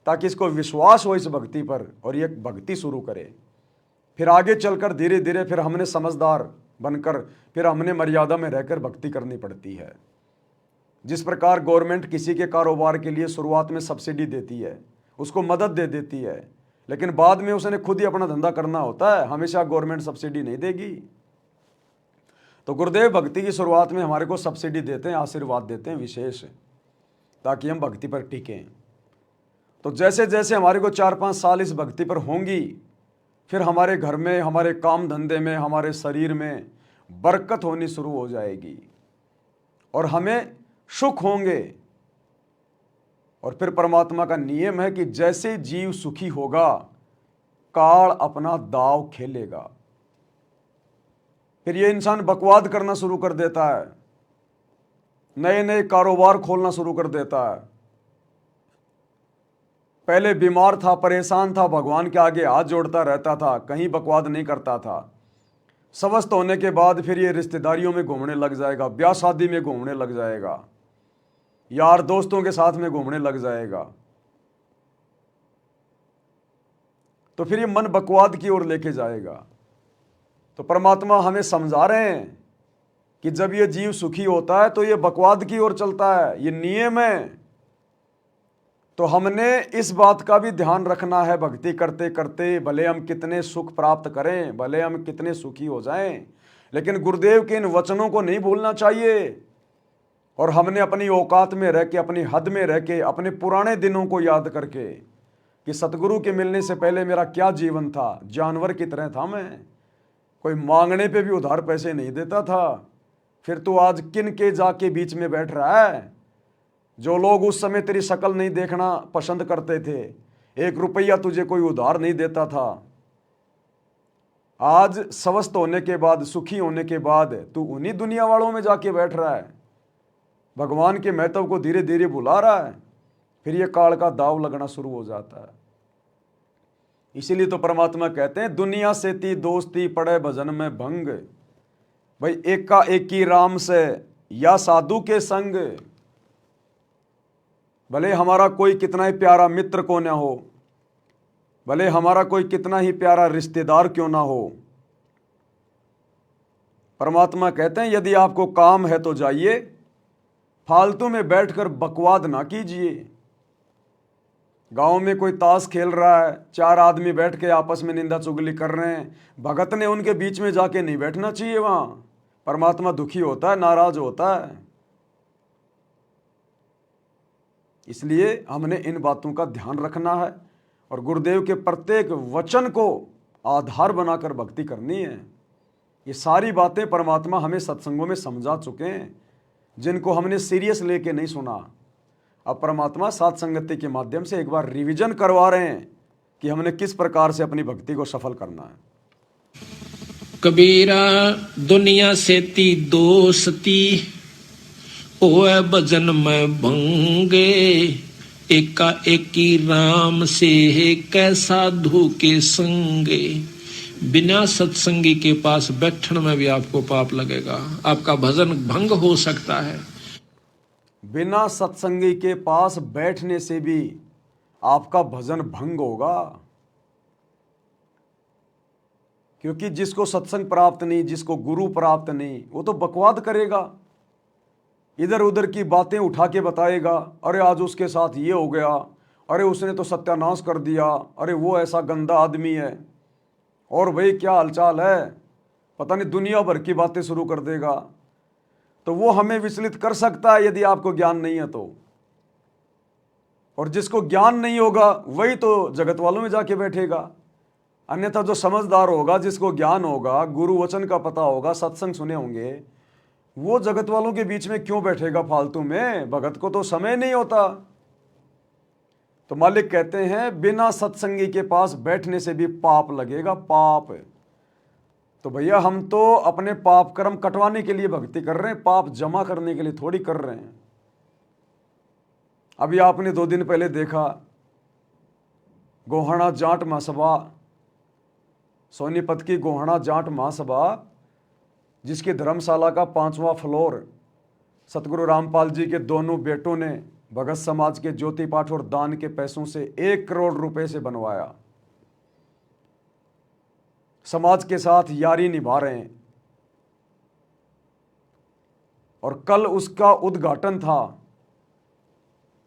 ताकि इसको विश्वास हो इस भक्ति पर और ये भक्ति शुरू करे। फिर आगे चलकर धीरे धीरे फिर हमने समझदार बनकर, फिर हमने मर्यादा में रहकर भक्ति करनी पड़ती है। जिस प्रकार गवर्नमेंट किसी के कारोबार के लिए शुरुआत में सब्सिडी देती है, उसको मदद दे देती है, लेकिन बाद में उसने खुद ही अपना धंधा करना होता है, हमेशा गवर्नमेंट सब्सिडी नहीं देगी। तो गुरुदेव भक्ति की शुरुआत में हमारे को सब्सिडी देते हैं, आशीर्वाद देते हैं विशेष, ताकि हम भक्ति पर टिकें। तो जैसे जैसे हमारे को 4-5 साल इस भक्ति पर होंगी, फिर हमारे घर में, हमारे काम धंधे में, हमारे शरीर में बरकत होनी शुरू हो जाएगी और हमें सुख होंगे। और फिर परमात्मा का नियम है कि जैसे जीव सुखी होगा, काल अपना दाव खेलेगा। फिर ये इंसान बकवाद करना शुरू कर देता है, नए नए कारोबार खोलना शुरू कर देता है। पहले बीमार था, परेशान था, भगवान के आगे हाथ जोड़ता रहता था, कहीं बकवाद नहीं करता था। स्वस्थ होने के बाद फिर ये रिश्तेदारियों में घूमने लग जाएगा, ब्याह शादी में घूमने लग जाएगा, यार दोस्तों के साथ में घूमने लग जाएगा। तो फिर ये मन बकवाद की ओर लेके जाएगा। तो परमात्मा हमें समझा रहे हैं कि जब ये जीव सुखी होता है तो ये बकवाद की ओर चलता है, ये नियम है। तो हमने इस बात का भी ध्यान रखना है भक्ति करते करते, भले हम कितने सुख प्राप्त करें, भले हम कितने सुखी हो जाएं, लेकिन गुरुदेव के इन वचनों को नहीं भूलना चाहिए। और हमने अपनी औकात में रह के, अपनी हद में रह के, अपने पुराने दिनों को याद करके कि सतगुरु के मिलने से पहले मेरा क्या जीवन था, जानवर की तरह था मैं, कोई मांगने पे भी उधार पैसे नहीं देता था। फिर तू आज किन के जाके बीच में बैठ रहा है? जो लोग उस समय तेरी शक्ल नहीं देखना पसंद करते थे, 1 रुपया तुझे कोई उधार नहीं देता था, आज स्वस्थ होने के बाद, सुखी होने के बाद तू उन्हीं दुनिया वालों में जाके बैठ रहा है, भगवान के महत्व को धीरे धीरे भुला रहा है। फिर ये काल का दाव लगना शुरू हो जाता है। इसीलिए तो परमात्मा कहते हैं दुनिया से ती दोस्ती पड़े भजन में भंग, भाई एका एकी राम से या साधु के संग। भले हमारा कोई कितना ही प्यारा मित्र को ना हो, भले हमारा कोई कितना ही प्यारा रिश्तेदार क्यों ना हो, परमात्मा कहते हैं यदि आपको काम है तो जाइए, फालतू में बैठकर बकवाद ना कीजिए। गांव में कोई ताश खेल रहा है, 4 आदमी बैठ के आपस में निंदा चुगली कर रहे हैं, भगत ने उनके बीच में जाके नहीं बैठना चाहिए। वहां परमात्मा दुखी होता है, नाराज होता है। इसलिए हमने इन बातों का ध्यान रखना है और गुरुदेव के प्रत्येक वचन को आधार बनाकर भक्ति करनी है। ये सारी बातें परमात्मा हमें सत्संगों में समझा चुके हैं, जिनको हमने सीरियस लेके नहीं सुना। अब परमात्मा साथ संगति के माध्यम से एक बार रिवीजन करवा रहे हैं कि हमने किस प्रकार से अपनी भक्ति को सफल करना है। कबीरा दुनिया से ती दोस्ती ओए भजन में भंगे, एका एकी राम से कैसा साधु के संगे। बिना सत्संगी के पास बैठने में भी आपको पाप लगेगा, आपका भजन भंग हो सकता है। बिना सत्संगी के पास बैठने से भी आपका भजन भंग होगा, क्योंकि जिसको सत्संग प्राप्त नहीं, जिसको गुरु प्राप्त नहीं, वो तो बकवाद करेगा, इधर उधर की बातें उठा के बताएगा। अरे आज उसके साथ ये हो गया, अरे उसने तो सत्यानाश कर दिया, अरे वो ऐसा गंदा आदमी है, और भाई क्या हालचाल है, पता नहीं दुनिया भर की बातें शुरू कर देगा। तो वो हमें विचलित कर सकता है यदि आपको ज्ञान नहीं है तो। और जिसको ज्ञान नहीं होगा वही तो जगत वालों में जाके बैठेगा। अन्यथा जो समझदार होगा, जिसको ज्ञान होगा, गुरु वचन का पता होगा, सत्संग सुने होंगे, वो जगत वालों के बीच में क्यों बैठेगा फालतू में? भगत को तो समय नहीं होता। तो मालिक कहते हैं बिना सत्संगी के पास बैठने से भी पाप लगेगा, पाप। तो भैया हम तो अपने पाप कर्म कटवाने के लिए भक्ति कर रहे हैं, पाप जमा करने के लिए थोड़ी कर रहे हैं। अभी आपने 2 दिन पहले देखा गोहाना जाट महासभा, सोनीपत की गोहाना जाट महासभा, जिसकी धर्मशाला का 5वां फ्लोर सतगुरु रामपाल जी के दोनों बेटों ने भगत समाज के ज्योति पाठ और दान के पैसों से 1 करोड़ रुपए से बनवाया। समाज के साथ यारी निभा रहे हैं और कल उसका उद्घाटन था।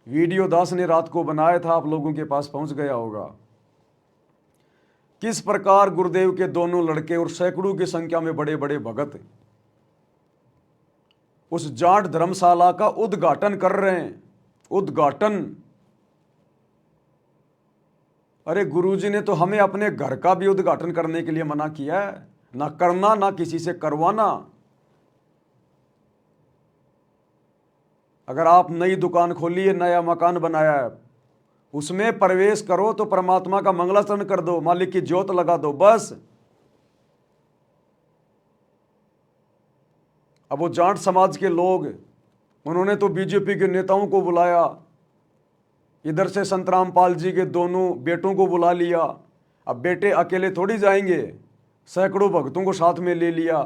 वीडियो दास ने रात को बनाया था, आप लोगों के पास पहुंच गया होगा। किस प्रकार गुरुदेव के दोनों लड़के और सैकड़ों की संख्या में बड़े बड़े भगत उस जाट धर्मशाला का उद्घाटन कर रहे हैं। उद्घाटन, अरे गुरुजी ने तो हमें अपने घर का भी उद्घाटन करने के लिए मना किया है, ना करना ना किसी से करवाना। अगर आप नई दुकान खोली है, नया मकान बनाया है, उसमें प्रवेश करो तो परमात्मा का मंगलाचरण कर दो, मालिक की ज्योत लगा दो, बस। अब वो जाट समाज के लोग, उन्होंने तो बीजेपी के नेताओं को बुलाया, इधर से संत रामपाल जी के दोनों बेटों को बुला लिया। अब बेटे अकेले थोड़ी जाएंगे, सैकड़ों भक्तों को साथ में ले लिया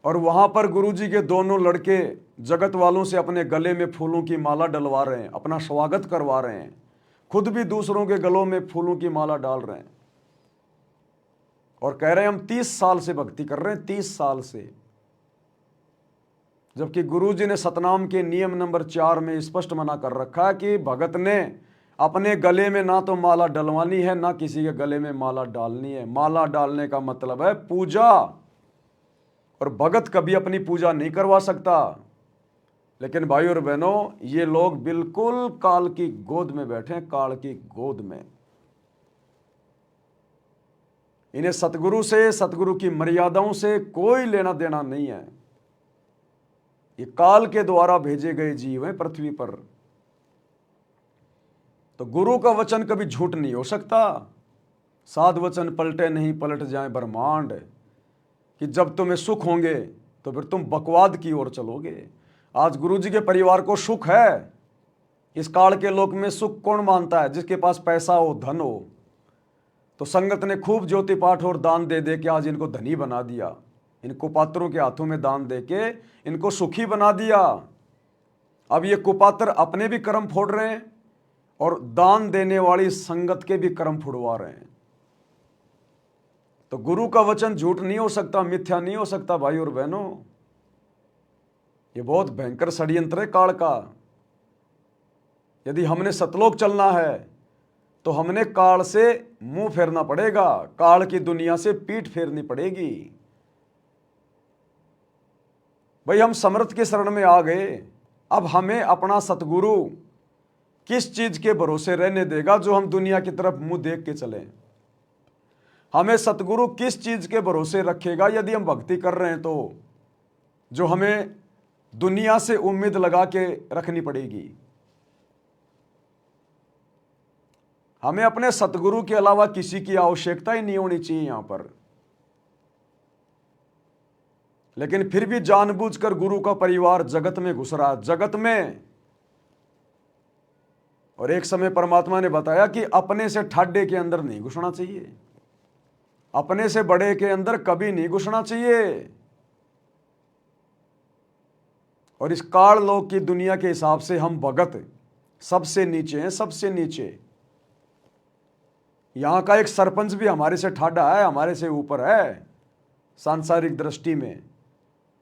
और वहां पर गुरुजी के दोनों लड़के जगत वालों से अपने गले में फूलों की माला डलवा रहे हैं, अपना स्वागत करवा रहे हैं, खुद भी दूसरों के गलों में फूलों की माला डाल रहे हैं और कह रहे हैं हम 30 साल से भक्ति कर रहे हैं, 30 साल से। जबकि गुरुजी ने सतनाम के नियम नंबर 4 में स्पष्ट मना कर रखा है कि भगत ने अपने गले में ना तो माला डलवानी है, ना किसी के गले में माला डालनी है। माला डालने का मतलब है पूजा, और भगत कभी अपनी पूजा नहीं करवा सकता, लेकिन भाई और बहनों, ये लोग बिल्कुल काल की गोद में बैठे हैं, काल की गोद में। इन्हें सतगुरु से, सतगुरु की मर्यादाओं से कोई लेना देना नहीं है। ये काल के द्वारा भेजे गए जीव हैं पृथ्वी पर। तो गुरु का वचन कभी झूठ नहीं हो सकता। साध वचन पलटे नहीं, पलट जाए ब्रह्मांड। कि जब तुम्हें सुख होंगे तो फिर तुम बकवाद की ओर चलोगे। आज गुरु जी के परिवार को सुख है। इस काल के लोक में सुख कौन मानता है? जिसके पास पैसा हो, धन हो। तो संगत ने खूब ज्योति पाठ और दान दे दे के आज इनको धनी बना दिया। इन कुपात्रों के हाथों में दान दे के इनको सुखी बना दिया। अब ये कुपात्र अपने भी कर्म फोड़ रहे हैं और दान देने वाली संगत के भी कर्म फुड़वा रहे हैं। तो गुरु का वचन झूठ नहीं हो सकता, मिथ्या नहीं हो सकता भाई और बहनों। ये बहुत भयंकर षड्यंत्र है काल का। यदि हमने सतलोक चलना है तो हमने काल से मुंह फेरना पड़ेगा, काल की दुनिया से पीठ फेरनी पड़ेगी। भाई हम समर्थ के शरण में आ गए, अब हमें अपना सतगुरु किस चीज के भरोसे रहने देगा जो हम दुनिया की तरफ मुंह देख के चलें? हमें सतगुरु किस चीज के भरोसे रखेगा यदि हम भक्ति कर रहे हैं तो, जो हमें दुनिया से उम्मीद लगा के रखनी पड़ेगी? हमें अपने सतगुरु के अलावा किसी की आवश्यकता ही नहीं होनी चाहिए यहां पर। लेकिन फिर भी जानबूझकर गुरु का परिवार जगत में घुस रहा, जगत में। और एक समय परमात्मा ने बताया कि अपने से ठाड्डे के अंदर नहीं घुसना चाहिए, अपने से बड़े के अंदर कभी नहीं घुसना चाहिए। और इस काल लोक की दुनिया के हिसाब से हम भगत सबसे नीचे हैं, सबसे नीचे। यहां का एक सरपंच भी हमारे से ठाड्डा है, हमारे से ऊपर है सांसारिक दृष्टि में।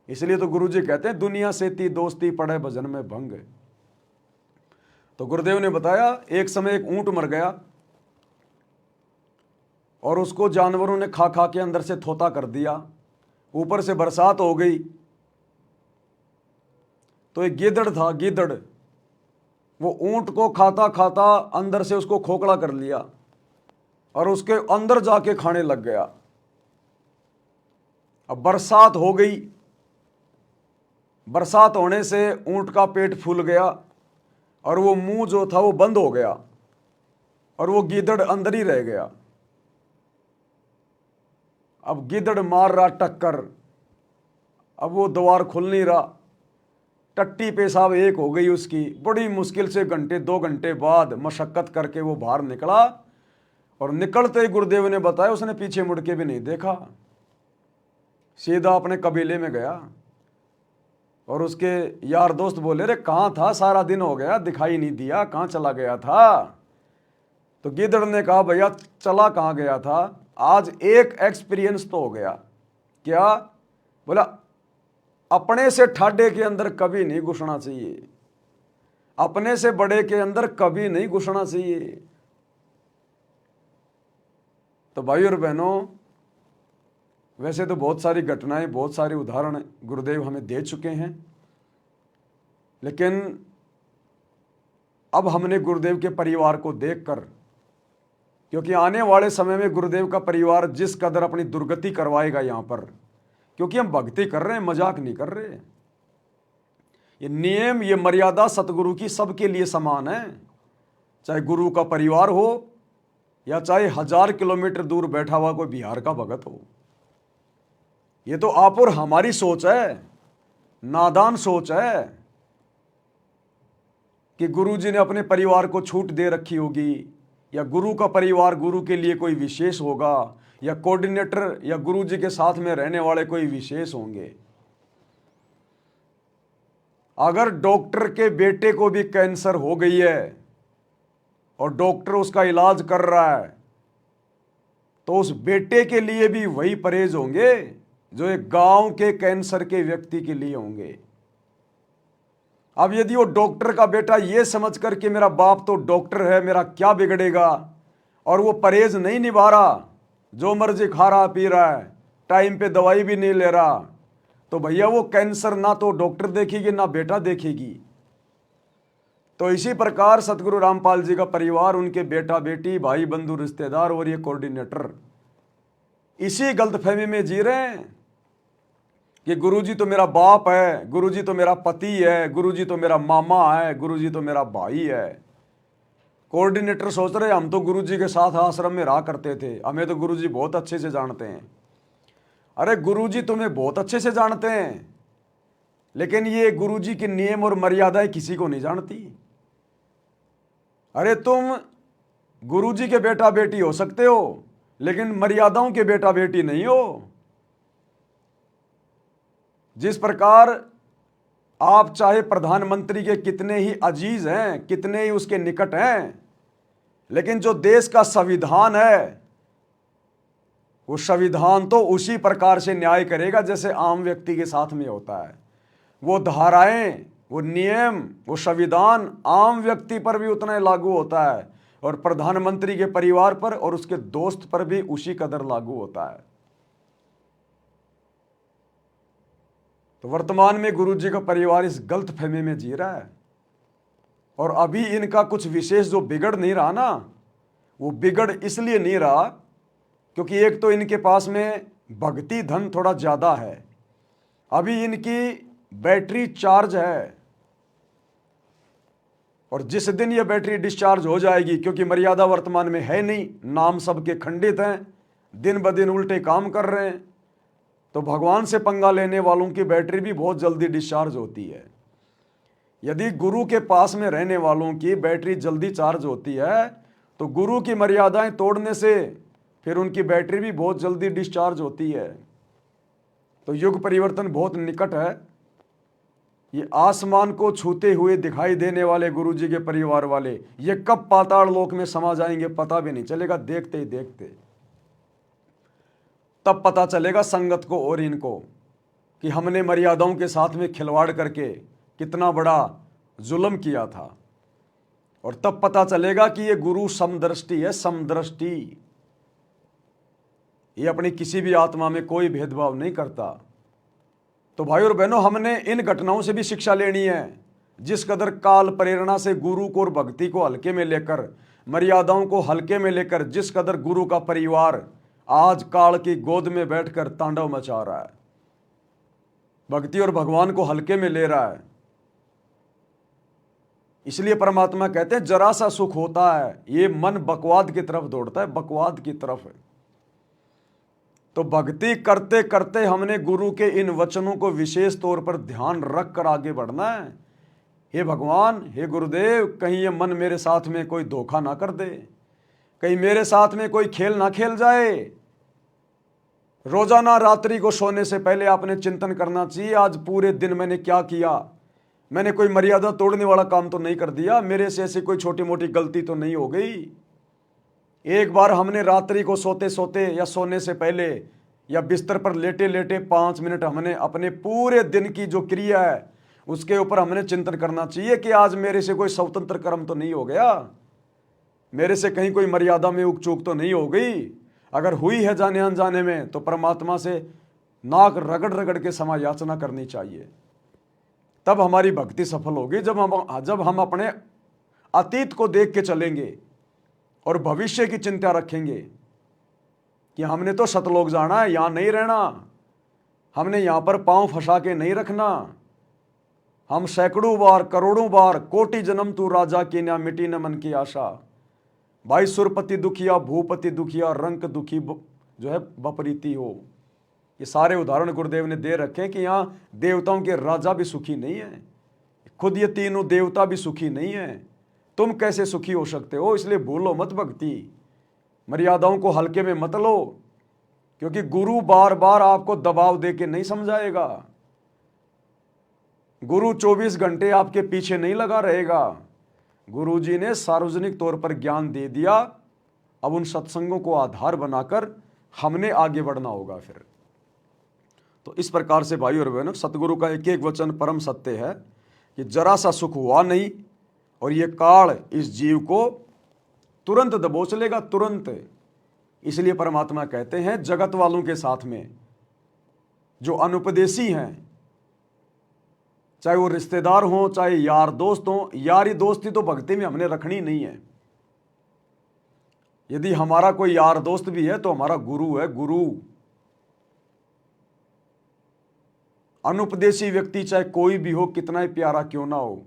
इसलिए तो गुरुजी कहते हैं दुनिया से ती दोस्ती पड़े भजन में भंग। तो गुरुदेव ने बताया एक समय एक ऊंट मर गया और उसको जानवरों ने खा खा के अंदर से थोता कर दिया। ऊपर से बरसात हो गई तो एक गीदड़ था, गीदड़, वो ऊंट को खाता खाता अंदर से उसको खोखला कर लिया और उसके अंदर जाके खाने लग गया। अब बरसात हो गई, बरसात होने से ऊंट का पेट फूल गया और वो मुंह जो था वो बंद हो गया और वो गीदड़ अंदर ही रह गया। अब गीदड़ मार रहा टक्कर, अब वो द्वार खुल नहीं रहा। टट्टी पेशाब एक हो गई उसकी। बड़ी मुश्किल से घंटे 2 घंटे बाद मशक्कत करके वो बाहर निकला और निकलते ही गुरुदेव ने बताया उसने पीछे मुड़ के भी नहीं देखा, सीधा अपने कबीले में गया। और उसके यार दोस्त बोले रे कहाँ था, सारा दिन हो गया दिखाई नहीं दिया, कहाँ चला गया था? तो गिदड़ ने कहा भैया चला कहाँ गया था, आज एक एक्सपीरियंस तो हो गया। क्या? बोला अपने से ठाडे के अंदर कभी नहीं घुसना चाहिए, अपने से बड़े के अंदर कभी नहीं घुसना चाहिए। तो भाई और बहनों, वैसे तो बहुत सारी घटनाएं, बहुत सारे उदाहरण गुरुदेव हमें दे चुके हैं, लेकिन अब हमने गुरुदेव के परिवार को देखकर, क्योंकि आने वाले समय में गुरुदेव का परिवार जिस कदर अपनी दुर्गति करवाएगा यहाँ पर, क्योंकि हम भक्ति कर रहे हैं, मजाक नहीं कर रहे। ये नियम, ये मर्यादा सतगुरु की सबके लिए समान है, चाहे गुरु का परिवार हो या चाहे 1000 किलोमीटर दूर बैठा हुआ कोई बिहार का भगत हो। ये तो आप और हमारी सोच है, नादान सोच है कि गुरु जी ने अपने परिवार को छूट दे रखी होगी, या गुरु का परिवार गुरु के लिए कोई विशेष होगा, या कोऑर्डिनेटर या गुरु जी के साथ में रहने वाले कोई विशेष होंगे। अगर डॉक्टर के बेटे को भी कैंसर हो गई है और डॉक्टर उसका इलाज कर रहा है, तो उस बेटे के लिए भी वही परहेज होंगे जो एक गांव के कैंसर के व्यक्ति के लिए होंगे। अब यदि वो डॉक्टर का बेटा ये समझ कर कि मेरा बाप तो डॉक्टर है, मेरा क्या बिगड़ेगा, और वो परहेज नहीं निभा रहा, जो मर्जी खा रहा पी रहा है, टाइम पे दवाई भी नहीं ले रहा, तो भैया वो कैंसर ना तो डॉक्टर देखेगी ना बेटा देखेगी। तो इसी प्रकार सतगुरु रामपाल जी का परिवार, उनके बेटा बेटी, भाई बंधु रिश्तेदार और ये कोऑर्डिनेटर इसी गलतफहमी में जी रहे हैं कि गुरुजी तो मेरा बाप है, गुरुजी तो मेरा पति है, गुरुजी तो मेरा मामा है, गुरुजी तो मेरा भाई है। कोऑर्डिनेटर सोच रहे हम तो गुरुजी के साथ आश्रम में रहा करते थे, हमें तो गुरुजी बहुत अच्छे से जानते हैं। अरे गुरुजी तुम्हें बहुत अच्छे से जानते हैं, लेकिन ये गुरुजी के नियम और मर्यादाएं किसी को नहीं जानती। अरे तुम गुरुजी के बेटा बेटी हो सकते हो, लेकिन मर्यादाओं के बेटा बेटी नहीं हो। जिस प्रकार आप चाहे प्रधानमंत्री के कितने ही अजीज हैं, कितने ही उसके निकट हैं, लेकिन जो देश का संविधान है वो संविधान तो उसी प्रकार से न्याय करेगा जैसे आम व्यक्ति के साथ में होता है। वो धाराएं, वो नियम, वो संविधान आम व्यक्ति पर भी उतना ही लागू होता है और प्रधानमंत्री के परिवार पर और उसके दोस्त पर भी उसी कदर लागू होता है। तो वर्तमान में गुरुजी का परिवार इस गलत फहमी में जी रहा है और अभी इनका कुछ विशेष जो बिगड़ नहीं रहा ना, वो बिगड़ इसलिए नहीं रहा क्योंकि एक तो इनके पास में भक्ति धन थोड़ा ज़्यादा है, अभी इनकी बैटरी चार्ज है और जिस दिन ये बैटरी डिस्चार्ज हो जाएगी, क्योंकि मर्यादा वर्तमान में है नहीं, नाम सबके खंडित हैं, दिन ब दिन उल्टे काम कर रहे हैं, तो भगवान से पंगा लेने वालों की बैटरी भी बहुत जल्दी डिस्चार्ज होती है। यदि गुरु के पास में रहने वालों की बैटरी जल्दी चार्ज होती है तो गुरु की मर्यादाएं तोड़ने से फिर उनकी बैटरी भी बहुत जल्दी डिस्चार्ज होती है। तो युग परिवर्तन बहुत निकट है। ये आसमान को छूते हुए दिखाई देने वाले गुरुजी के परिवार वाले ये कब पाताल लोक में समा जाएंगे पता भी नहीं चलेगा, देखते ही देखते तब पता चलेगा संगत को और इनको कि हमने मर्यादाओं के साथ में खिलवाड़ करके कितना बड़ा जुल्म किया था। और तब पता चलेगा कि ये गुरु समदृष्टि है, समदृष्टि। ये अपनी किसी भी आत्मा में कोई भेदभाव नहीं करता। तो भाई और बहनों, हमने इन घटनाओं से भी शिक्षा लेनी है। जिस कदर काल प्रेरणा से गुरु को और भक्ति को हल्के में लेकर, मर्यादाओं को हल्के में लेकर जिस कदर गुरु का परिवार आज काल की गोद में बैठकर तांडव मचा रहा है, भक्ति और भगवान को हल्के में ले रहा है, इसलिए परमात्मा कहते हैं जरा सा सुख होता है ये मन बकवाद की तरफ दौड़ता है, बकवाद की तरफ है। तो भक्ति करते करते हमने गुरु के इन वचनों को विशेष तौर पर ध्यान रख कर आगे बढ़ना है। हे भगवान, हे गुरुदेव, कहीं ये मन मेरे साथ में कोई धोखा ना कर दे, कहीं मेरे साथ में कोई खेल ना खेल जाए। रोजाना रात्रि को सोने से पहले आपने चिंतन करना चाहिए, आज पूरे दिन मैंने क्या किया, मैंने कोई मर्यादा तोड़ने वाला काम तो नहीं कर दिया, मेरे से ऐसी कोई छोटी मोटी गलती तो नहीं हो गई। एक बार हमने रात्रि को सोते सोते या सोने से पहले या बिस्तर पर लेटे लेटे 5 मिनट हमने अपने पूरे दिन की जो क्रिया है उसके ऊपर हमने चिंतन करना चाहिए कि आज मेरे से कोई स्वतंत्र कर्म तो नहीं हो गया, मेरे से कहीं कोई मर्यादा में उक चूक तो नहीं हो गई। अगर हुई है जाने अनजाने में तो परमात्मा से नाक रगड़ रगड़ के क्षमा याचना करनी चाहिए, तब हमारी भक्ति सफल होगी। जब हम अपने अतीत को देख के चलेंगे और भविष्य की चिंता रखेंगे कि हमने तो सतलोक जाना है, यहाँ नहीं रहना, हमने यहाँ पर पांव फंसा के नहीं रखना, हम सैकड़ों बार करोड़ों बार कोटि जन्म तू राजा की ना मिटी न मन की आशा, भाई सुरपति दुखिया भूपति दुखिया रंक दुखी जो है बपरीती हो। ये सारे उदाहरण गुरुदेव ने दे रखे कि यहाँ देवताओं के राजा भी सुखी नहीं है, खुद ये तीनों देवता भी सुखी नहीं है, तुम कैसे सुखी हो सकते हो। इसलिए भूलो मत भक्ति, मर्यादाओं को हल्के में मत लो, क्योंकि गुरु बार बार आपको दबाव दे के नहीं समझाएगा। गुरु 24 घंटे आपके पीछे नहीं लगा रहेगा। गुरुजी ने सार्वजनिक तौर पर ज्ञान दे दिया, अब उन सत्संगों को आधार बनाकर हमने आगे बढ़ना होगा। फिर तो इस प्रकार से भाई और बहनों, सतगुरु का एक एक वचन परम सत्य है कि जरा सा सुख हुआ नहीं और ये काल इस जीव को तुरंत दबोच लेगा, तुरंत। इसलिए परमात्मा कहते हैं जगत वालों के साथ में जो अनुपदेशी हैं, चाहे वो रिश्तेदार हों चाहे यार दोस्त हों, यारी दोस्ती तो भक्ति में हमने रखनी नहीं है। यदि हमारा कोई यार दोस्त भी है तो हमारा गुरु है, गुरु। अनुपदेशी व्यक्ति चाहे कोई भी हो, कितना ही प्यारा क्यों ना हो,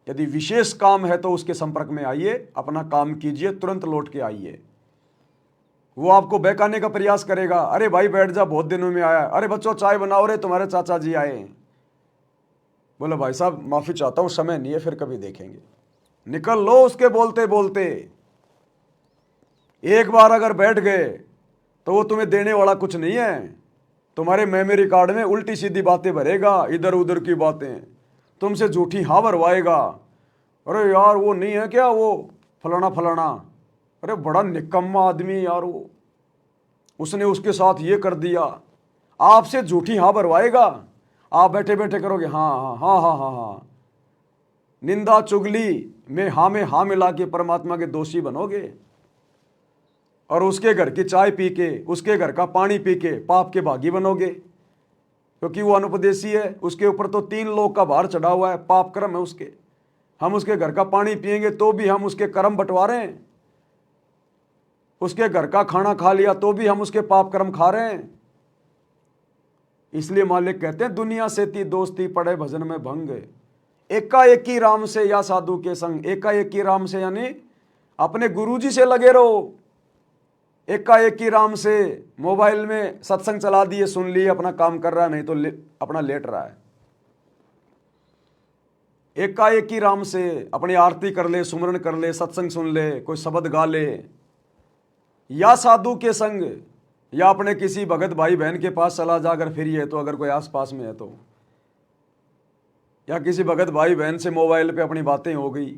यदि विशेष काम है तो उसके संपर्क में आइए, अपना काम कीजिए, तुरंत लौट के आइए। वो आपको बहकाने का प्रयास करेगा, अरे भाई बैठ जा, बहुत दिनों में आया, अरे बच्चों चाय बनाओ रे, तुम्हारे चाचा जी आए। बोले भाई साहब माफी चाहता हूं, समय नहीं है, फिर कभी देखेंगे। निकल लो उसके बोलते बोलते। एक बार अगर बैठ गए तो वो तुम्हें देने वाला कुछ नहीं है। तुम्हारे मेमोरी कार्ड में उल्टी सीधी बातें भरेगा, इधर उधर की बातें, तुमसे झूठी हाँ भरवाएगा। अरे यार वो नहीं है क्या वो फलाना फलाना, अरे बड़ा निकम्मा आदमी यार वो, उसने उसके साथ ये कर दिया। आपसे झूठी हाँ भरवाएगा, आप बैठे बैठे करोगे हाँ हाँ हाँ हाँ हाँ हाँ। निंदा चुगली में हाँ मिला के परमात्मा के दोषी बनोगे, और उसके घर की चाय पी के, उसके घर का पानी पी के पाप के भागी बनोगे, क्योंकि वो अनुपदेशी है। उसके ऊपर तो 3 लोक का भार चढ़ा हुआ है, पाप कर्म है उसके। हम उसके घर का पानी पिएंगे तो भी हम उसके कर्म बंटवा रहे हैं, उसके घर का खाना खा लिया तो भी हम उसके पाप कर्म खा रहे हैं। इसलिए मालिक कहते हैं दुनिया से ती दोस्ती पड़े भजन में भंग, एकाएकी राम से या साधु के संग। एकाएकी राम से यानी अपने गुरुजी से लगे रहो। एकाएकी राम से मोबाइल में सत्संग चला दिए, सुन लिए, अपना काम कर रहा है, नहीं तो अपना लेट रहा है। एकाएकी राम से अपनी आरती कर ले, सुमरन कर ले, सत्संग सुन ले, कोई शब्द गा ले, या साधु के संग, या अपने किसी भगत भाई बहन के पास चला जा अगर फ्री है तो, अगर कोई आस पास में है तो, या किसी भगत भाई बहन से मोबाइल पे अपनी बातें हो गई,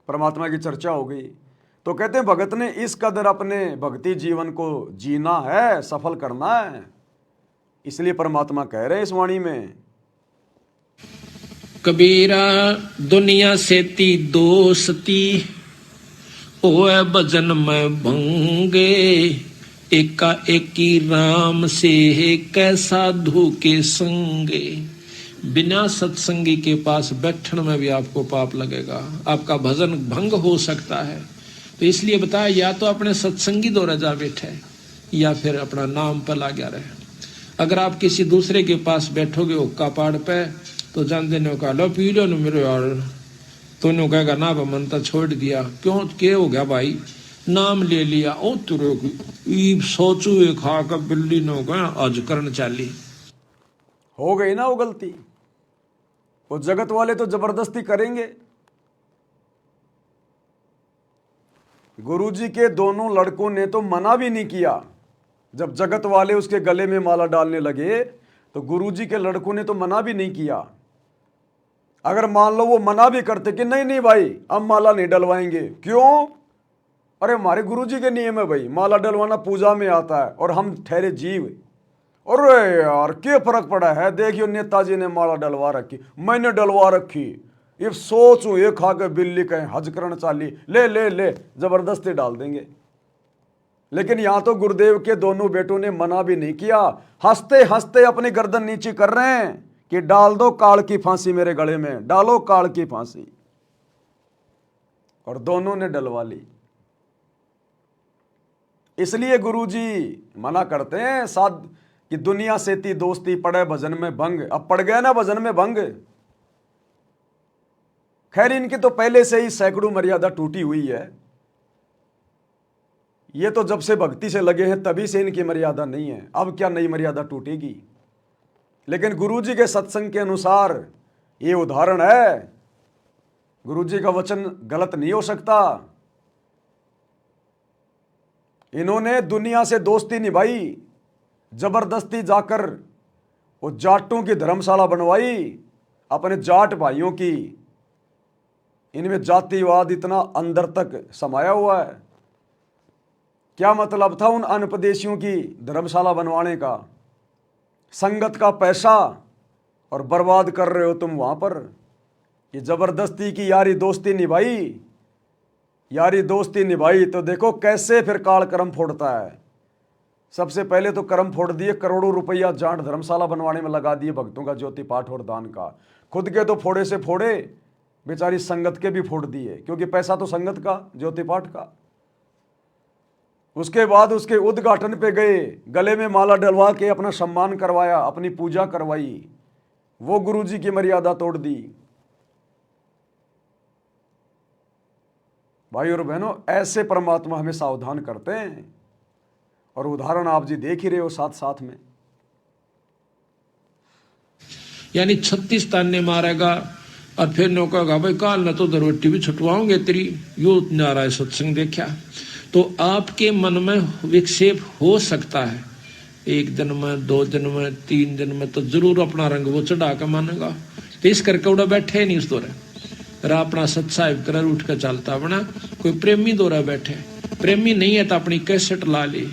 परमात्मा की चर्चा हो गई। तो कहते हैं भगत ने इस कदर अपने भक्ति जीवन को जीना है, सफल करना है। इसलिए परमात्मा कह रहे हैं इस वाणी में, कबीरा दुनिया से ती दोस्ती ओए भजन में भंगे, एका एकी राम से कै साधु के संगे। बिना सत्संगी के पास बैठने में भी आपको पाप लगेगा, आपका भजन भंग हो सकता है। तो इसलिए बताया, या तो अपने सत्संगी दौरा जा बैठे या फिर अपना नाम पर लगा रहे। अगर आप किसी दूसरे के पास बैठोगे हुक्का पाड़ पे, तो जान देने का लो पी लो मेरे यार, तो नु कहेगा ना मन तो छोड़ दिया, क्यों क्या हो गया भाई, नाम ले लिया, ओ तुरे सोचू खा कर बिल्ली नो गया आज करन चाली। हो गई ना वो गलती। वो जगत वाले तो जबरदस्ती करेंगे। गुरुजी के दोनों लड़कों ने तो मना भी नहीं किया। जब जगत वाले उसके गले में माला डालने लगे तो गुरुजी के लड़कों ने तो मना भी नहीं किया। अगर मान लो वो मना भी करते कि नहीं नहीं भाई अब माला नहीं डलवाएंगे, क्यों, अरे हमारे गुरुजी के नियम है भाई, माला डलवाना पूजा में आता है और हम ठहरे जीव। अरे यार क्या फर्क पड़ा है, देखियो नेताजी ने माला डलवा रखी, मैंने डलवा रखी, ये सोचो ये खा के बिल्ली कहें हज करण चाली, ले ले ले जबरदस्ती डाल देंगे। लेकिन यहां तो गुरुदेव के दोनों बेटों ने मना भी नहीं किया, हंसते हंसते अपनी गर्दन नीचे कर रहे हैं कि डाल दो काल की फांसी मेरे गले में, डालो काल की फांसी, और दोनों ने डलवा ली। इसलिए गुरुजी मना करते हैं साध कि दुनिया से ती दोस्ती पड़े भजन में भंग। अब पड़ गया ना भजन में भंग। खैर इनकी तो पहले से ही सैकड़ों मर्यादा टूटी हुई है। ये तो जब से भक्ति से लगे हैं तभी से इनकी मर्यादा नहीं है, अब क्या नई मर्यादा टूटेगी। लेकिन गुरुजी के सत्संग के अनुसार ये उदाहरण है, गुरुजी का वचन गलत नहीं हो सकता। इन्होंने दुनिया से दोस्ती निभाई, जबरदस्ती जाकर वो जाटों की धर्मशाला बनवाई अपने जाट भाइयों की। इनमें जातिवाद इतना अंदर तक समाया हुआ है। क्या मतलब था उन अनुपदेशियों की धर्मशाला बनवाने का, संगत का पैसा और बर्बाद कर रहे हो तुम वहां पर। ये जबरदस्ती की यारी दोस्ती निभाई, यारी दोस्ती निभाई तो देखो कैसे फिर काल कर्म फोड़ता है। सबसे पहले तो कर्म फोड़ दिए, करोड़ों रुपया जाट धर्मशाला बनवाने में लगा दिए भक्तों का ज्योति पाठ और दान का। खुद के तो फोड़े से फोड़े, बेचारी संगत के भी फोड़ दिए, क्योंकि पैसा तो संगत का, ज्योति पाठ का। उसके बाद उसके उद्घाटन पे गए, गले में माला डलवा के अपना सम्मान करवाया, अपनी पूजा करवाई, वो गुरुजी की मर्यादा तोड़ दी। भाई और बहनों, ऐसे परमात्मा हमें सावधान करते हैं, और उदाहरण आप जी देख ही रहे हो साथ साथ में। यानी 36 ताने मारेगा और फिर नो कहेगा भाई काल न तो दरवट्टी भी छुटवाओगे तेरी, यो नारा सत्संग देखा। तो आपके मन में विक्षेप हो सकता है, 1 दिन में, 2 दिन में, 3 दिन में, तो जरूर अपना रंग वो चढ़ा के मानेगा। तो इस करके उड़ा बैठे नहीं उस दौरे अपना सत्साहिब कर उठ कर चलता बना। कोई प्रेमी दौरा बैठे, प्रेमी नहीं है तो अपनी कैसेट ला ले,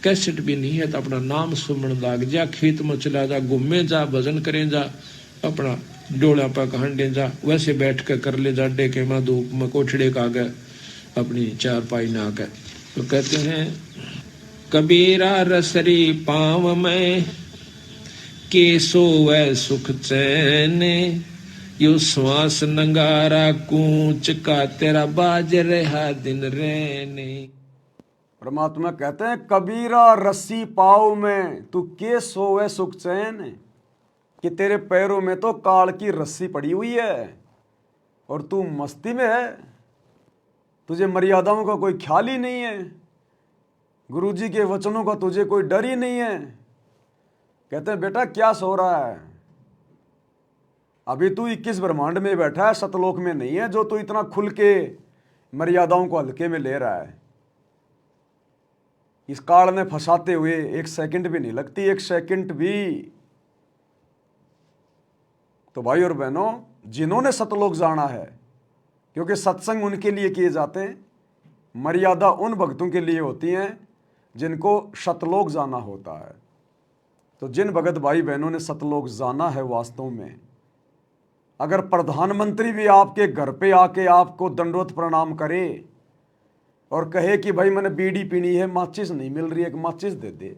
कैसेट भी नहीं है तो अपना नाम सुमन लाग जा, खेत में चला जा, घूमे जा, भजन करें जा, अपना डोला पर हंडे जा, वैसे बैठ कर ले जा, डेके में धूप में कोठड़े का गए अपनी चारपाई ना कर। तो कहते हैं कबीरा रसरी पाँव में के सोवै सुख चैन, यो श्वास नंगारा कूच का तेरा बाज रहा दिन रहने। परमात्मा कहते हैं कबीरा रस्सी पाँव में तू के सोवे सुख चैन, कि तेरे पैरों में तो काल की रस्सी पड़ी हुई है और तू मस्ती में है, तुझे मर्यादाओं का कोई ख्याल ही नहीं है, गुरुजी के वचनों का तुझे कोई डर ही नहीं है। कहते हैं बेटा क्या सो रहा है, अभी तू 21 ब्रह्मांड में बैठा है, सतलोक में नहीं है, जो तू इतना खुल के मर्यादाओं को हल्के में ले रहा है। इस काल में फंसाते हुए 1 सेकंड भी नहीं लगती, 1 सेकंड भी। तो भाई और बहनों, जिन्होंने सतलोक जाना है, क्योंकि सत्संग उनके लिए किए जाते हैं, मर्यादा उन भक्तों के लिए होती हैं जिनको सतलोक जाना होता है। तो जिन भगत भाई बहनों ने सतलोक जाना है, वास्तव में अगर प्रधानमंत्री भी आपके घर पे आके आपको दंडवत प्रणाम करे और कहे कि भाई मैंने बीड़ी पीनी है, माचिस नहीं मिल रही है, एक माचिस दे दे,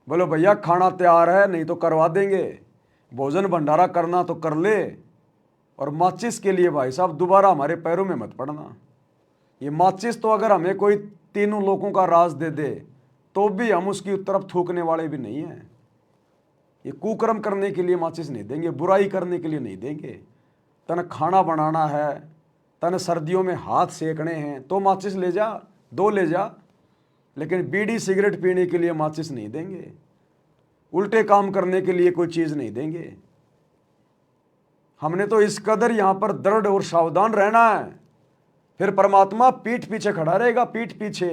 बोलो भैया खाना तैयार है, नहीं तो करवा देंगे, भोजन भंडारा करना तो कर ले, और माचिस के लिए भाई साहब दोबारा हमारे पैरों में मत पड़ना। ये माचिस तो अगर हमें कोई 3 लोगों का राज दे दे तो भी हम उसकी तरफ थूकने वाले भी नहीं हैं। ये कुकर्म करने के लिए माचिस नहीं देंगे, बुराई करने के लिए नहीं देंगे। तने खाना बनाना है, तने सर्दियों में हाथ सेकने हैं तो माचिस ले जा, 2 ले जा, लेकिन बीड़ी सिगरेट पीने के लिए माचिस नहीं देंगे, उल्टे काम करने के लिए कोई चीज़ नहीं देंगे। हमने तो इस कदर यहाँ पर दृढ़ और सावधान रहना है, फिर परमात्मा पीठ पीछे खड़ा रहेगा, पीठ पीछे।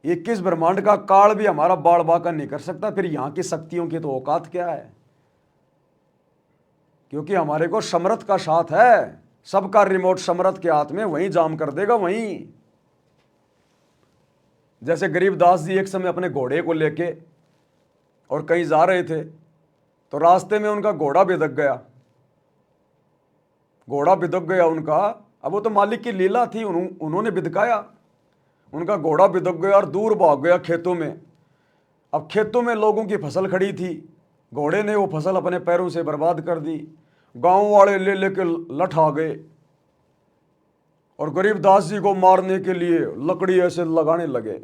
21 ब्रह्मांड का काल भी हमारा बाड़ बाका नहीं कर सकता, फिर यहाँ की शक्तियों की तो औकात क्या है, क्योंकि हमारे को समर्थ का साथ है, सबका रिमोट समर्थ के हाथ में, वहीं जाम कर देगा वहीं। जैसे गरीबदास जी एक समय अपने घोड़े को लेके और कहीं जा रहे थे, तो रास्ते में उनका घोड़ा बिदक गया, घोड़ा बिदक गया उनका। अब वो तो मालिक की लीला थी, उन्होंने बिदकाया, उनका घोड़ा बिदक गया और दूर भाग गया खेतों में। अब खेतों में लोगों की फसल खड़ी थी, घोड़े ने वो फसल अपने पैरों से बर्बाद कर दी। गांव वाले ले लेके लठ आ गए और गरीबदास जी को मारने के लिए लकड़ी ऐसे लगाने लगे।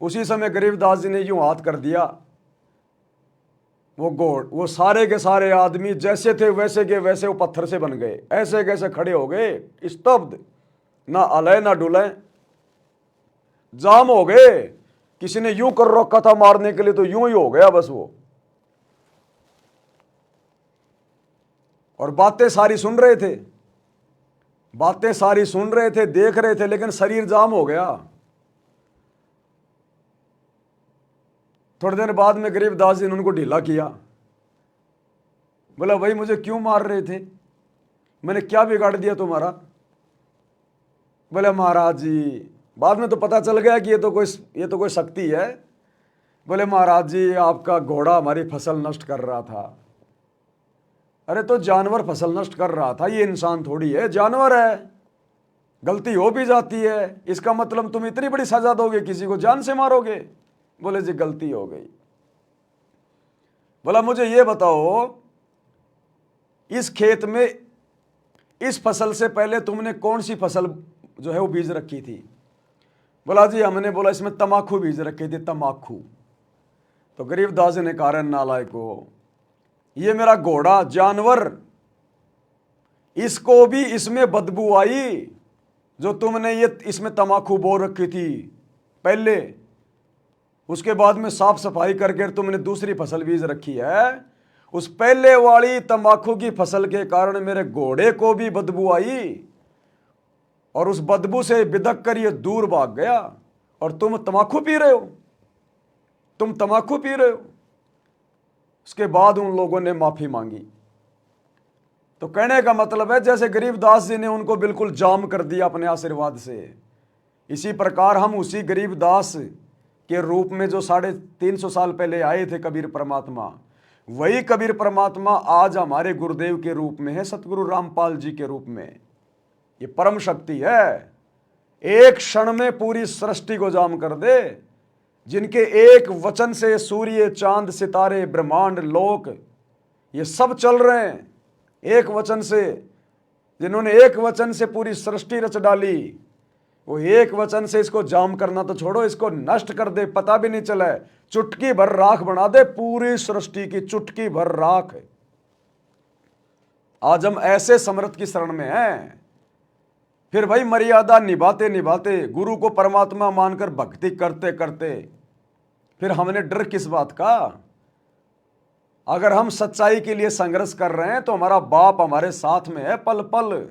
उसी समय गरीबदास जी ने यूं हाथ कर दिया, वो सारे के सारे आदमी जैसे थे वैसे के वैसे वो पत्थर से बन गए, ऐसे कैसे खड़े हो गए, स्तब्ध, ना अले ना डुले, जाम हो गए। किसी ने यूं कर रखा था मारने के लिए तो यूं ही हो गया बस वो। और बातें सारी सुन रहे थे, बातें सारी सुन रहे थे, देख रहे थे, लेकिन शरीर जाम हो गया। थोड़े दिन बाद में गरीबदास जी ने उनको ढीला किया, बोला भाई मुझे क्यों मार रहे थे, मैंने क्या बिगाड़ दिया तुम्हारा। बोले महाराज जी, बाद में तो पता चल गया कि ये तो कोई शक्ति है। बोले महाराज जी आपका घोड़ा हमारी फसल नष्ट कर रहा था। अरे तो जानवर फसल नष्ट कर रहा था, ये इंसान थोड़ी है, जानवर है, गलती हो भी जाती है, इसका मतलब तुम इतनी बड़ी सजा दोगे, किसी को जान से मारोगे? बोले जी गलती हो गई। बोला मुझे ये बताओ, इस खेत में इस फसल से पहले तुमने कौन सी फसल जो है वो बीज रखी थी? बोला जी हमने, बोला इसमें तमाकू बीज रखी थी, तमाकू। तो गरीबदास जी ने कहा नालायको, ये मेरा घोड़ा जानवर, इसको भी इसमें बदबू आई जो तुमने ये इसमें तमाकू बो रखी थी पहले, उसके बाद में साफ सफाई करके तुमने दूसरी फसल बीज रखी है, उस पहले वाली तंबाकू की फसल के कारण मेरे घोड़े को भी बदबू आई और उस बदबू से बिदक कर ये दूर भाग गया, और तुम तंबाकू पी रहे हो, तुम तंबाकू पी रहे हो। उसके बाद उन लोगों ने माफी मांगी। तो कहने का मतलब है जैसे गरीबदास जी ने उनको बिल्कुल जाम कर दिया अपने आशीर्वाद से, इसी प्रकार हम उसी गरीबदास के रूप में जो 350 साल पहले आए थे कबीर परमात्मा, वही कबीर परमात्मा आज हमारे गुरुदेव के रूप में है, सतगुरु रामपाल जी के रूप में। ये परम शक्ति है, एक क्षण में पूरी सृष्टि को जाम कर दे, जिनके एक वचन से सूर्य चांद सितारे ब्रह्मांड लोक ये सब चल रहे हैं। एक वचन से, जिन्होंने एक वचन से पूरी सृष्टि रच डाली, वो एक वचन से इसको जाम करना तो छोड़ो, इसको नष्ट कर दे, पता भी नहीं चले, चुटकी भर राख बना दे, पूरी सृष्टि की चुटकी भर राख। आज हम ऐसे समर्थ की शरण में हैं। फिर भाई मर्यादा निभाते निभाते, गुरु को परमात्मा मानकर भक्ति करते करते, फिर हमने डर किस बात का? अगर हम सच्चाई के लिए संघर्ष कर रहे हैं तो हमारा बाप हमारे साथ में है पल पल।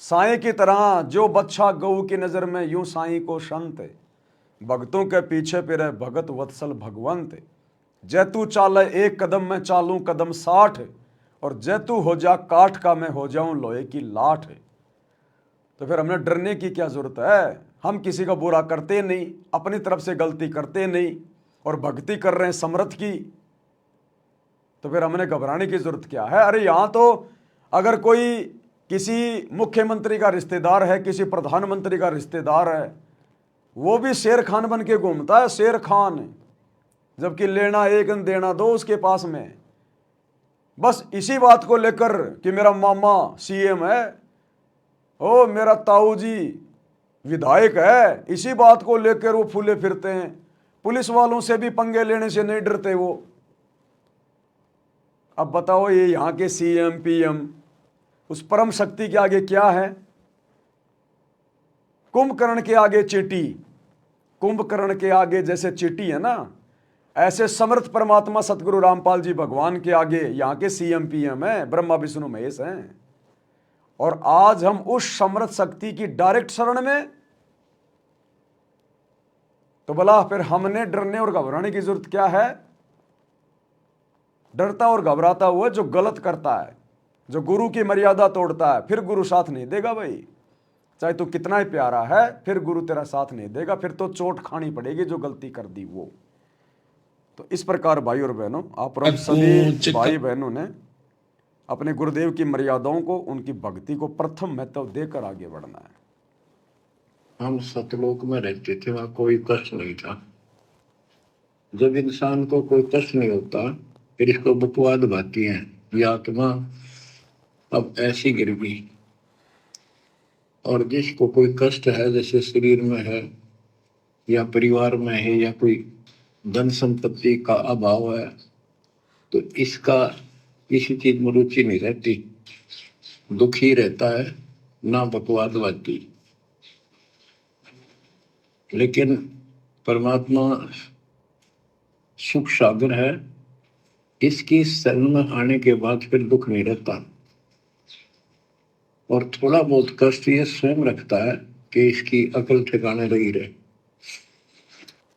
साईं की तरह जो बच्चा गऊ की नजर में, यूं साईं को संत, भक्तों के पीछे फिरे भगत वत्सल भगवंत। जैतू चाले एक कदम में चालूं कदम 60, और जैतू हो जा काठ का मैं हो जाऊं लोहे की लाठ। तो फिर हमें डरने की क्या जरूरत है? हम किसी का बुरा करते नहीं, अपनी तरफ से गलती करते नहीं, और भक्ति कर रहे हैं समर्थ की, तो फिर हमने घबराने की जरूरत क्या है? अरे यहां तो अगर कोई किसी मुख्यमंत्री का रिश्तेदार है, किसी प्रधानमंत्री का रिश्तेदार है, वो भी शेर खान बन के घूमता है, शेर खान, जबकि लेना एक देना दो उसके पास में। बस इसी बात को लेकर कि मेरा मामा सीएम है, ओ मेरा ताऊ जी विधायक है, इसी बात को लेकर वो फूले फिरते हैं। पुलिस वालों से भी पंगे लेने से नहीं डरते वो। अब बताओ ये यहाँ के सीएम पीएम उस परम शक्ति के आगे क्या है? कुंभकर्ण के आगे चींटी, कुंभकर्ण के आगे जैसे चींटी है ना, ऐसे समर्थ परमात्मा सतगुरु रामपाल जी भगवान के आगे यहाँ के सीएम पीएम है, ब्रह्मा विष्णु महेश हैं। और आज हम उस समर्थ शक्ति की डायरेक्ट शरण में, तो भला फिर हमने डरने और घबराने की जरूरत क्या है? डरता और घबराता हुआ जो गलत करता है, जो गुरु की मर्यादा तोड़ता है, फिर गुरु साथ नहीं देगा भाई। चाहे तू कितना ही प्यारा है, फिर गुरु तेरा साथ नहीं देगा, फिर तो चोट खानी पड़ेगी जो गलती कर दी वो। तो इस प्रकार भाई और बहनों, आप सभी भाई बहनों ने अपने गुरुदेव की मर्यादाओं को, उनकी भक्ति को प्रथम महत्व देकर आगे बढ़ना है। हम सतलोक में रहते थे, वहां कोई कष्ट नहीं था। जब इंसान को कोई कष्ट नहीं होता, फिर इसको बकवाद भाती है, ये आत्मा अब ऐसी गिर गई। और जिसको कोई कष्ट है, जैसे शरीर में है या परिवार में है या कोई धन संपत्ति का अभाव है, तो इसका किसी चीज में रुचि नहीं रहती, दुखी रहता है, ना बकवादवादी। लेकिन परमात्मा सुख सागर है, इसकी शरण में आने के बाद फिर दुख नहीं रहता। और थोड़ा बहुत कष्ट ये स्वयं रखता है कि इसकी अकल ठिकाने रही रहे।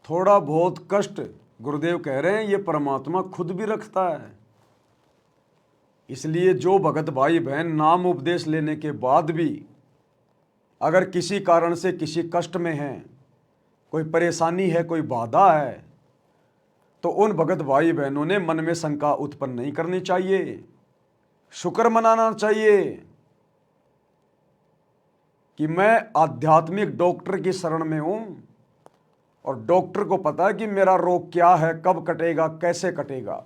थोड़ा बहुत कष्ट गुरुदेव कह रहे हैं ये परमात्मा खुद भी रखता है। इसलिए जो भगत भाई बहन नाम उपदेश लेने के बाद भी अगर किसी कारण से किसी कष्ट में हैं, कोई परेशानी है, कोई बाधा है, तो उन भगत भाई बहनों ने मन में शंका उत्पन्न नहीं करनी चाहिए, शुक्र मनाना चाहिए। कि मैं आध्यात्मिक डॉक्टर की शरण में हूं और डॉक्टर को पता है कि मेरा रोग क्या है, कब कटेगा, कैसे कटेगा।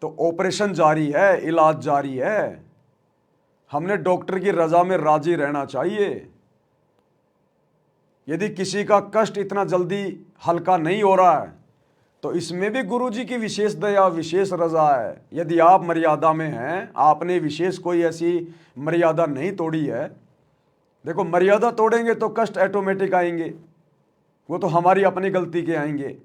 तो ऑपरेशन जारी है, इलाज जारी है। हमने डॉक्टर की रजा में राजी रहना चाहिए। यदि किसी का कष्ट इतना जल्दी हल्का नहीं हो रहा है तो इसमें भी गुरु जी की विशेष दया, विशेष रजा है। यदि आप मर्यादा में हैं, आपने विशेष कोई ऐसी मर्यादा नहीं तोड़ी है। देखो, मर्यादा तोड़ेंगे तो कष्ट ऑटोमेटिक आएंगे, वो तो हमारी अपनी गलती के आएंगे।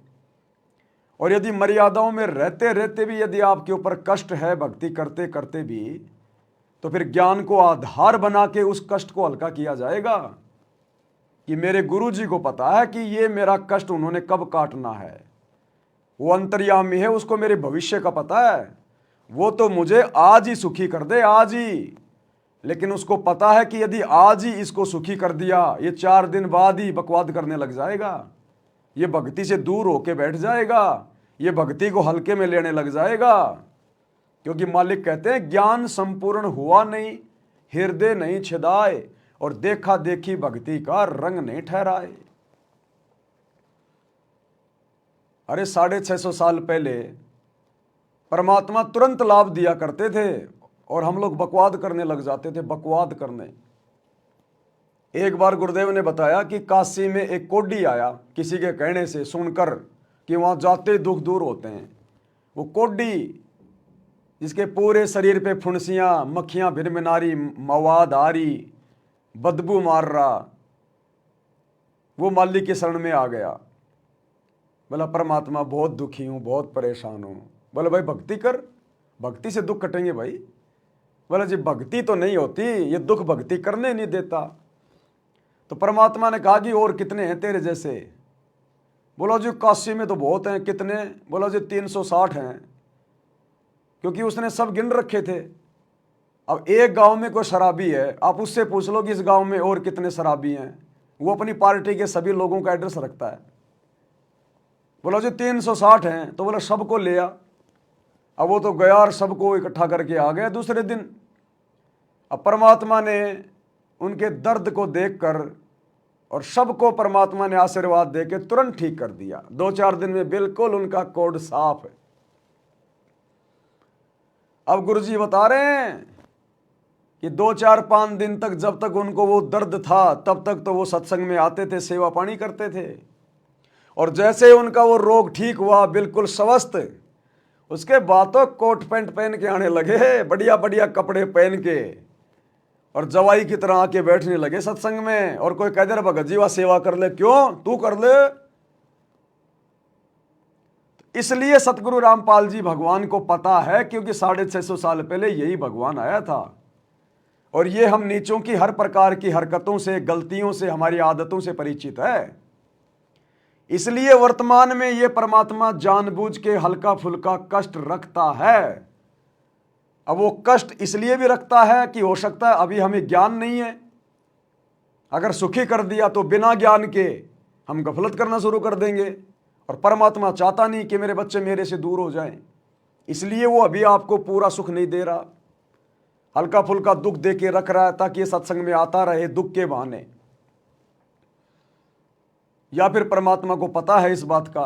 और यदि मर्यादाओं में रहते रहते भी यदि आपके ऊपर कष्ट है, भक्ति करते करते भी, तो फिर ज्ञान को आधार बना के उस कष्ट को हल्का किया जाएगा कि मेरे गुरु जी को पता है कि ये मेरा कष्ट उन्होंने कब काटना है। वो अंतर्यामी है, उसको मेरे भविष्य का पता है। वो तो मुझे आज ही सुखी कर दे, आज ही। लेकिन उसको पता है कि यदि आज ही इसको सुखी कर दिया, ये 4 दिन बाद ही बकवाद करने लग जाएगा, ये भक्ति से दूर होके बैठ जाएगा, ये भक्ति को हल्के में लेने लग जाएगा। क्योंकि मालिक कहते हैं ज्ञान संपूर्ण हुआ नहीं, हृदय नहीं छिदाए, और देखा देखी भक्ति का रंग नहीं ठहराए। अरे 650 साल पहले परमात्मा तुरंत लाभ दिया करते थे और हम लोग बकवाद करने लग जाते थे, बकवाद करने। एक बार गुरुदेव ने बताया कि काशी में एक कोडी आया, किसी के कहने से सुनकर कि वहाँ जाते दुख दूर होते हैं। वो कोडी जिसके पूरे शरीर पे फुंसियाँ, मक्खियाँ भिनभिनारी, मवाद आ रही, बदबू मार रहा, वो मालिक की शरण में आ गया। बोला परमात्मा बहुत दुखी हूँ, बहुत परेशान हूँ। बोला भाई भक्ति कर, भक्ति से दुख कटेंगे भाई। बोला जी भक्ति तो नहीं होती, ये दुख भक्ति करने नहीं देता। तो परमात्मा ने कहा कि और कितने हैं तेरे जैसे? बोला जी काशी में तो बहुत हैं। कितने? बोला जी 360 हैं। क्योंकि उसने सब गिन रखे थे। अब एक गांव में कोई शराबी है, आप उससे पूछ लो कि इस गांव में और कितने शराबी हैं। वो अपनी पार्टी के सभी लोगों का एड्रेस रखता है। बोला जी 360 हैं। तो बोला सबको ले आ। अब वो तो गया और सबको इकट्ठा करके आ गया दूसरे दिन। अब परमात्मा ने उनके दर्द को देखकर और सबको परमात्मा ने आशीर्वाद देके तुरंत ठीक कर दिया। 2-4 दिन में बिल्कुल उनका कोड साफ है। अब गुरुजी बता रहे हैं कि 2-4-5 दिन तक जब तक उनको वो दर्द था तब तक तो वो सत्संग में आते थे, सेवा पानी करते थे। और जैसे उनका वो रोग ठीक हुआ, बिल्कुल स्वस्थ, उसके बाद तो कोट पैंट पहन के आने लगे, बढ़िया बढ़िया कपड़े पहन के, और जवाई की तरह आके बैठने लगे सत्संग में। और कोई कह दे रहा भगत जी वह सेवा कर ले, क्यों तू कर ले। इसलिए सतगुरु रामपाल जी भगवान को पता है, क्योंकि 650 साल पहले यही भगवान आया था। और ये हम नीचों की हर प्रकार की हरकतों से, गलतियों से, हमारी आदतों से परिचित है। इसलिए वर्तमान में ये परमात्मा जानबूझ के हल्का फुल्का कष्ट रखता है। अब वो कष्ट इसलिए भी रखता है कि हो सकता है अभी हमें ज्ञान नहीं है। अगर सुखी कर दिया तो बिना ज्ञान के हम गफलत करना शुरू कर देंगे, और परमात्मा चाहता नहीं कि मेरे बच्चे मेरे से दूर हो जाएं। इसलिए वो अभी आपको पूरा सुख नहीं दे रहा, हल्का फुल्का दुख दे के रख रहा है, ताकि ये सत्संग में आता रहे दुख के बहाने। या फिर परमात्मा को पता है इस बात का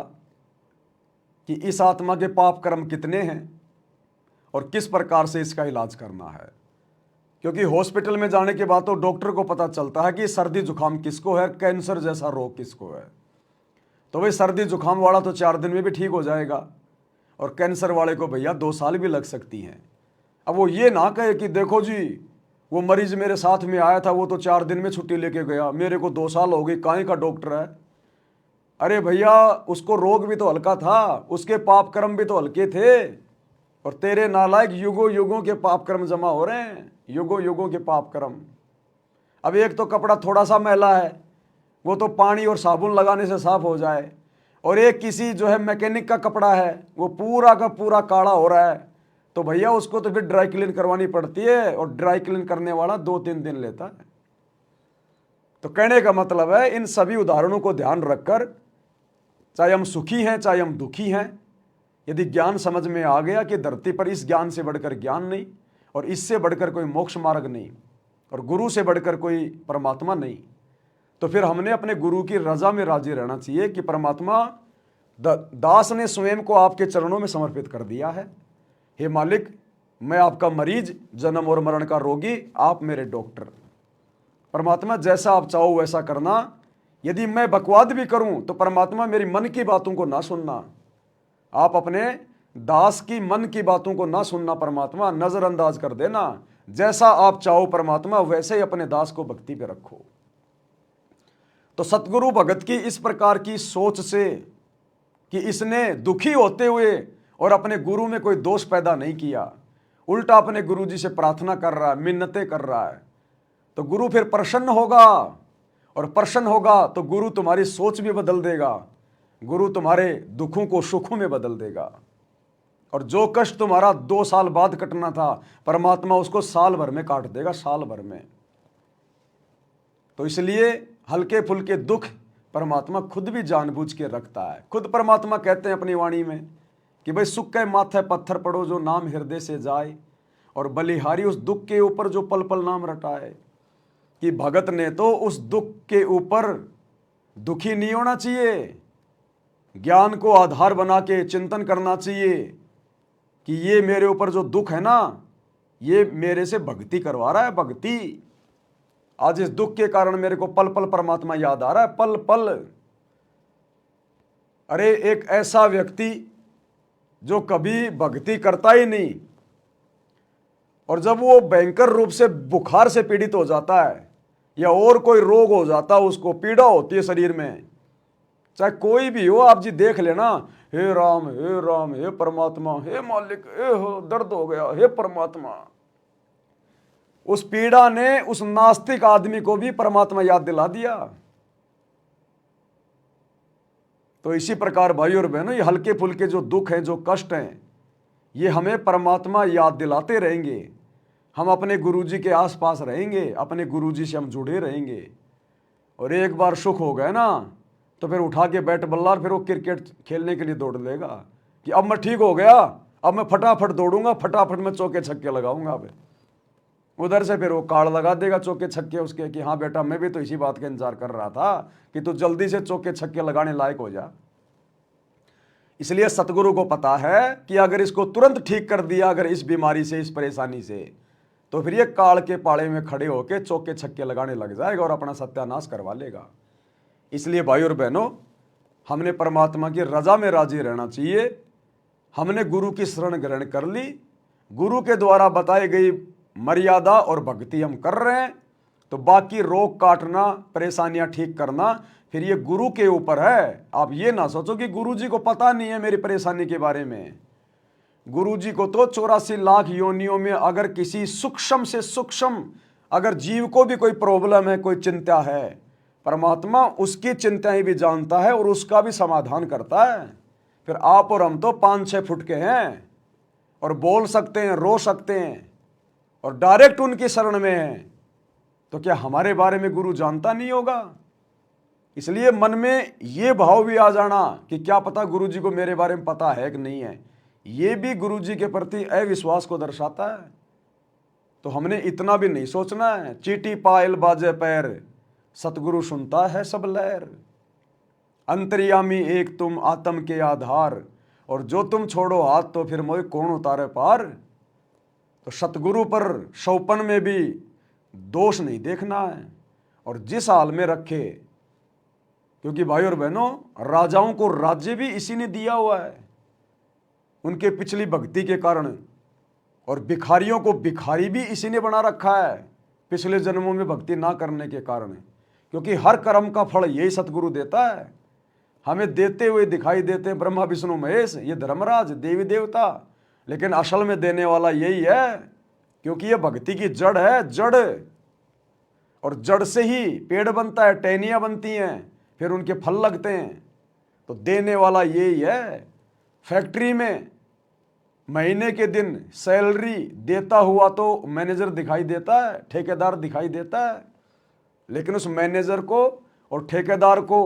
कि इस आत्मा के पाप कर्म कितने हैं और किस प्रकार से इसका इलाज करना है। क्योंकि हॉस्पिटल में जाने के बाद तो डॉक्टर को पता चलता है कि सर्दी जुकाम किसको है, कैंसर जैसा रोग किसको है। तो भाई सर्दी जुकाम वाला तो 4 दिन में भी ठीक हो जाएगा, और कैंसर वाले को भैया 2 साल भी लग सकती हैं। अब वो ये ना कहे कि देखो जी वो मरीज मेरे साथ में आया था, वो तो 4 दिन में छुट्टी लेके गया, मेरे को 2 साल हो गई, काहे का डॉक्टर है। अरे भैया उसको रोग भी तो हल्का था, उसके पाप कर्म भी तो हल्के थे, और तेरे नालायक युगों युगों के पाप कर्म जमा हो रहे हैं, युगों युगों के पाप कर्म। अब एक तो कपड़ा थोड़ा सा मैला है, वो तो पानी और साबुन लगाने से साफ हो जाए, और एक किसी जो है मैकेनिक का कपड़ा है वो पूरा का पूरा काला हो रहा है, तो भैया उसको तो फिर ड्राई क्लीन करवानी पड़ती है, और ड्राई क्लीन करने वाला 2-3 दिन लेता है। तो कहने का मतलब है इन सभी उदाहरणों को ध्यान रखकर, चाहे हम सुखी हैं चाहे हम दुखी हैं, यदि ज्ञान समझ में आ गया कि धरती पर इस ज्ञान से बढ़कर ज्ञान नहीं और इससे बढ़कर कोई मोक्ष मार्ग नहीं, और गुरु से बढ़कर कोई परमात्मा नहीं। तो फिर हमने अपने गुरु की रजा में राजी रहना चाहिए कि परमात्मा दास ने स्वयं को आपके चरणों में समर्पित कर दिया है। हे मालिक, मैं आपका मरीज, जन्म और मरण का रोगी, आप मेरे डॉक्टर। परमात्मा जैसा आप चाहो वैसा करना। यदि मैं बकवाद भी करूं तो परमात्मा मेरी मन की बातों को ना सुनना। आप अपने दास की मन की बातों को ना सुनना परमात्मा, नजरअंदाज कर देना। जैसा आप चाहो परमात्मा वैसे ही अपने दास को भक्ति पे रखो। तो सतगुरु भगत की इस प्रकार की सोच से कि इसने दुखी होते हुए और अपने गुरु में कोई दोष पैदा नहीं किया, उल्टा अपने गुरु जी से प्रार्थना कर रहा है, मिन्नतें कर रहा है, तो गुरु फिर प्रसन्न होगा। और प्रसन्न होगा तो गुरु तुम्हारी सोच भी बदल देगा, गुरु तुम्हारे दुखों को सुखों में बदल देगा। और जो कष्ट तुम्हारा 2 साल बाद कटना था, परमात्मा उसको साल भर में काट देगा, साल भर में। तो इसलिए हल्के फुल्के दुख परमात्मा खुद भी जानबूझ के रखता है। खुद परमात्मा कहते हैं अपनी वाणी में कि भाई सुख के माथे पत्थर पड़ो जो नाम हृदय से जाए, और बलिहारी उस दुख के ऊपर जो पल पल नाम रटाए। कि भगत ने तो उस दुख के ऊपर दुखी नहीं होना चाहिए, ज्ञान को आधार बना के चिंतन करना चाहिए कि ये मेरे ऊपर जो दुख है ना, ये मेरे से भक्ति करवा रहा है, भक्ति। आज इस दुख के कारण मेरे को पल पल परमात्मा याद आ रहा है, पल पल। अरे एक ऐसा व्यक्ति जो कभी भक्ति करता ही नहीं, और जब वो भयंकर रूप से बुखार से पीड़ित हो जाता है या और कोई रोग हो जाता है, उसको पीड़ा होती है शरीर में, चाहे कोई भी हो, आप जी देख लेना, हे राम हे राम, हे परमात्मा, हे मालिक, हे हो दर्द हो गया, हे परमात्मा। उस पीड़ा ने उस नास्तिक आदमी को भी परमात्मा याद दिला दिया। तो इसी प्रकार भाई और बहनों, ये हल्के फुल्के जो दुख हैं, जो कष्ट हैं, ये हमें परमात्मा याद दिलाते रहेंगे। हम अपने गुरुजी के आसपास रहेंगे, अपने गुरुजी से हम जुड़े रहेंगे। और एक बार सुख हो गए ना, तो फिर उठा के बैट बल्ला, फिर वो क्रिकेट खेलने के लिए दौड़ लेगा कि अब मैं ठीक हो गया, अब मैं फटाफट दौड़ूंगा, फटाफट मैं चौके छक्के लगाऊंगा। अब उधर से फिर वो कार्ड लगा देगा चौके छक्के उसके कि हाँ बेटा, मैं भी तो इसी बात का इंतजार कर रहा था कि तू जल्दी से चौके छक्के लगाने लायक हो जा। इसलिए सतगुरु को पता है कि अगर इसको तुरंत ठीक कर दिया, अगर इस बीमारी से, इस परेशानी से, तो फिर ये काल के पाड़े में खड़े होकर चौके छक्के लगाने लग जाएगा और अपना सत्यानाश करवा लेगा। इसलिए भाई और बहनों, हमने परमात्मा की रजा में राजी रहना चाहिए। हमने गुरु की शरण ग्रहण कर ली, गुरु के द्वारा बताई गई मर्यादा और भक्ति हम कर रहे हैं, तो बाकी रोग काटना, परेशानियां ठीक करना फिर ये गुरु के ऊपर है। आप ये ना सोचो कि गुरु जी को पता नहीं है मेरी परेशानी के बारे में। गुरु जी को तो 84 लाख योनियों में अगर किसी सूक्ष्म से सूक्ष्म अगर जीव को भी कोई प्रॉब्लम है, कोई चिंता है, परमात्मा उसकी चिंताएं भी जानता है और उसका भी समाधान करता है। फिर आप और हम तो 5-6 फुट के हैं और बोल सकते हैं, रो सकते हैं और डायरेक्ट उनकी शरण में हैं, तो क्या हमारे बारे में गुरु जानता नहीं होगा? इसलिए मन में ये भाव भी आ जाना कि क्या पता गुरु जी को मेरे बारे में पता है कि नहीं है, ये भी गुरु जी के प्रति अविश्वास को दर्शाता है। तो हमने इतना भी नहीं सोचना है, चीटी पायल बाजे पैर, सतगुरु सुनता है सब लहर। अंतर्यामी एक तुम आत्म के आधार, और जो तुम छोड़ो हाथ तो फिर मोह कौन उतारे पार। तो सतगुरु पर शौपन में भी दोष नहीं देखना है, और जिस हाल में रखे, क्योंकि भाई और बहनों, राजाओं को राज्य भी इसी ने दिया हुआ है उनके पिछली भक्ति के कारण, और भिखारियों को भिखारी भी इसी ने बना रखा है पिछले जन्मों में भक्ति ना करने के कारण। क्योंकि हर कर्म का फल यही सतगुरु देता है, हमें देते हुए दिखाई देते हैं ब्रह्मा विष्णु महेश, ये धर्मराज देवी देवता, लेकिन असल में देने वाला यही है, क्योंकि ये भक्ति की जड़ है, जड़। और जड़ से ही पेड़ बनता है, टहनियाँ बनती हैं, फिर उनके फल लगते हैं। तो देने वाला यही है। फैक्ट्री में महीने के दिन सैलरी देता हुआ तो मैनेजर दिखाई देता है, ठेकेदार दिखाई देता है, लेकिन उस मैनेजर को और ठेकेदार को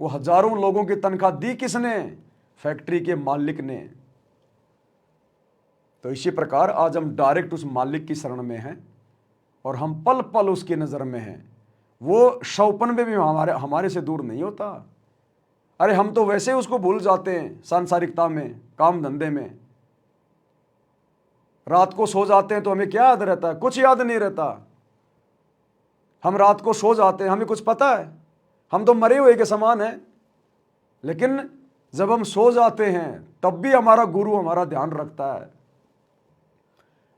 वो हजारों लोगों की तनख्वाह दी किसने? फैक्ट्री के मालिक ने। तो इसी प्रकार आज हम डायरेक्ट उस मालिक की शरण में हैं। और हम पल पल उसकी नज़र में हैं। वो शौपन में भी हमारे से दूर नहीं होता। अरे हम तो वैसे उसको भूल जाते हैं सांसारिकता में, काम धंधे में। रात को सो जाते हैं तो हमें क्या याद रहता है? कुछ याद नहीं रहता। हम रात को सो जाते हैं, हमें कुछ पता है? हम तो मरे हुए के समान हैं। लेकिन जब हम सो जाते हैं तब भी हमारा गुरु हमारा ध्यान रखता है।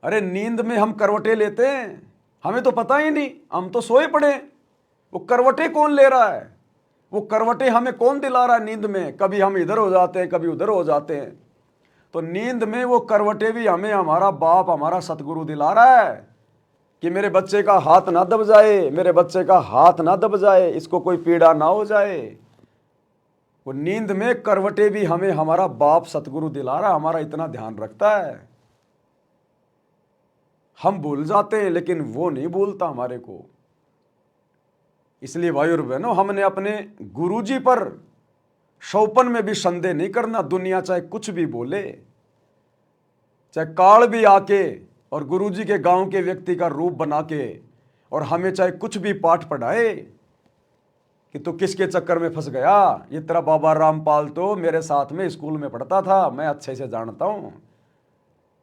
अरे नींद में हम करवटें लेते हैं, हमें तो पता ही नहीं, हम तो सोए पड़े। वो करवटें कौन ले रहा है? वो करवटें हमें कौन दिला रहा है नींद में? कभी हम इधर हो जाते हैं, कभी उधर हो जाते हैं। तो नींद में वो करवटें भी हमें हमारा बाप, हमारा सतगुरु दिला रहा है कि मेरे बच्चे का हाथ ना दब जाए, मेरे बच्चे का हाथ ना दब जाए, इसको कोई पीड़ा ना हो जाए। वो नींद में करवटें भी हमें हमारा बाप सतगुरु दिला रहा है, हमारा इतना ध्यान रखता है। हम भूल जाते हैं लेकिन वो नहीं भूलता हमारे को। इसलिए भाई और बहनों, हमने अपने गुरुजी पर शौपन में भी संदेह नहीं करना। दुनिया चाहे कुछ भी बोले, चाहे काल भी आके और गुरुजी के गांव के व्यक्ति का रूप बना के और हमें चाहे कुछ भी पाठ पढ़ाए कि तू किसके चक्कर में फंस गया, ये तेरा बाबा रामपाल तो मेरे साथ में स्कूल में पढ़ता था, मैं अच्छे से जानता हूं।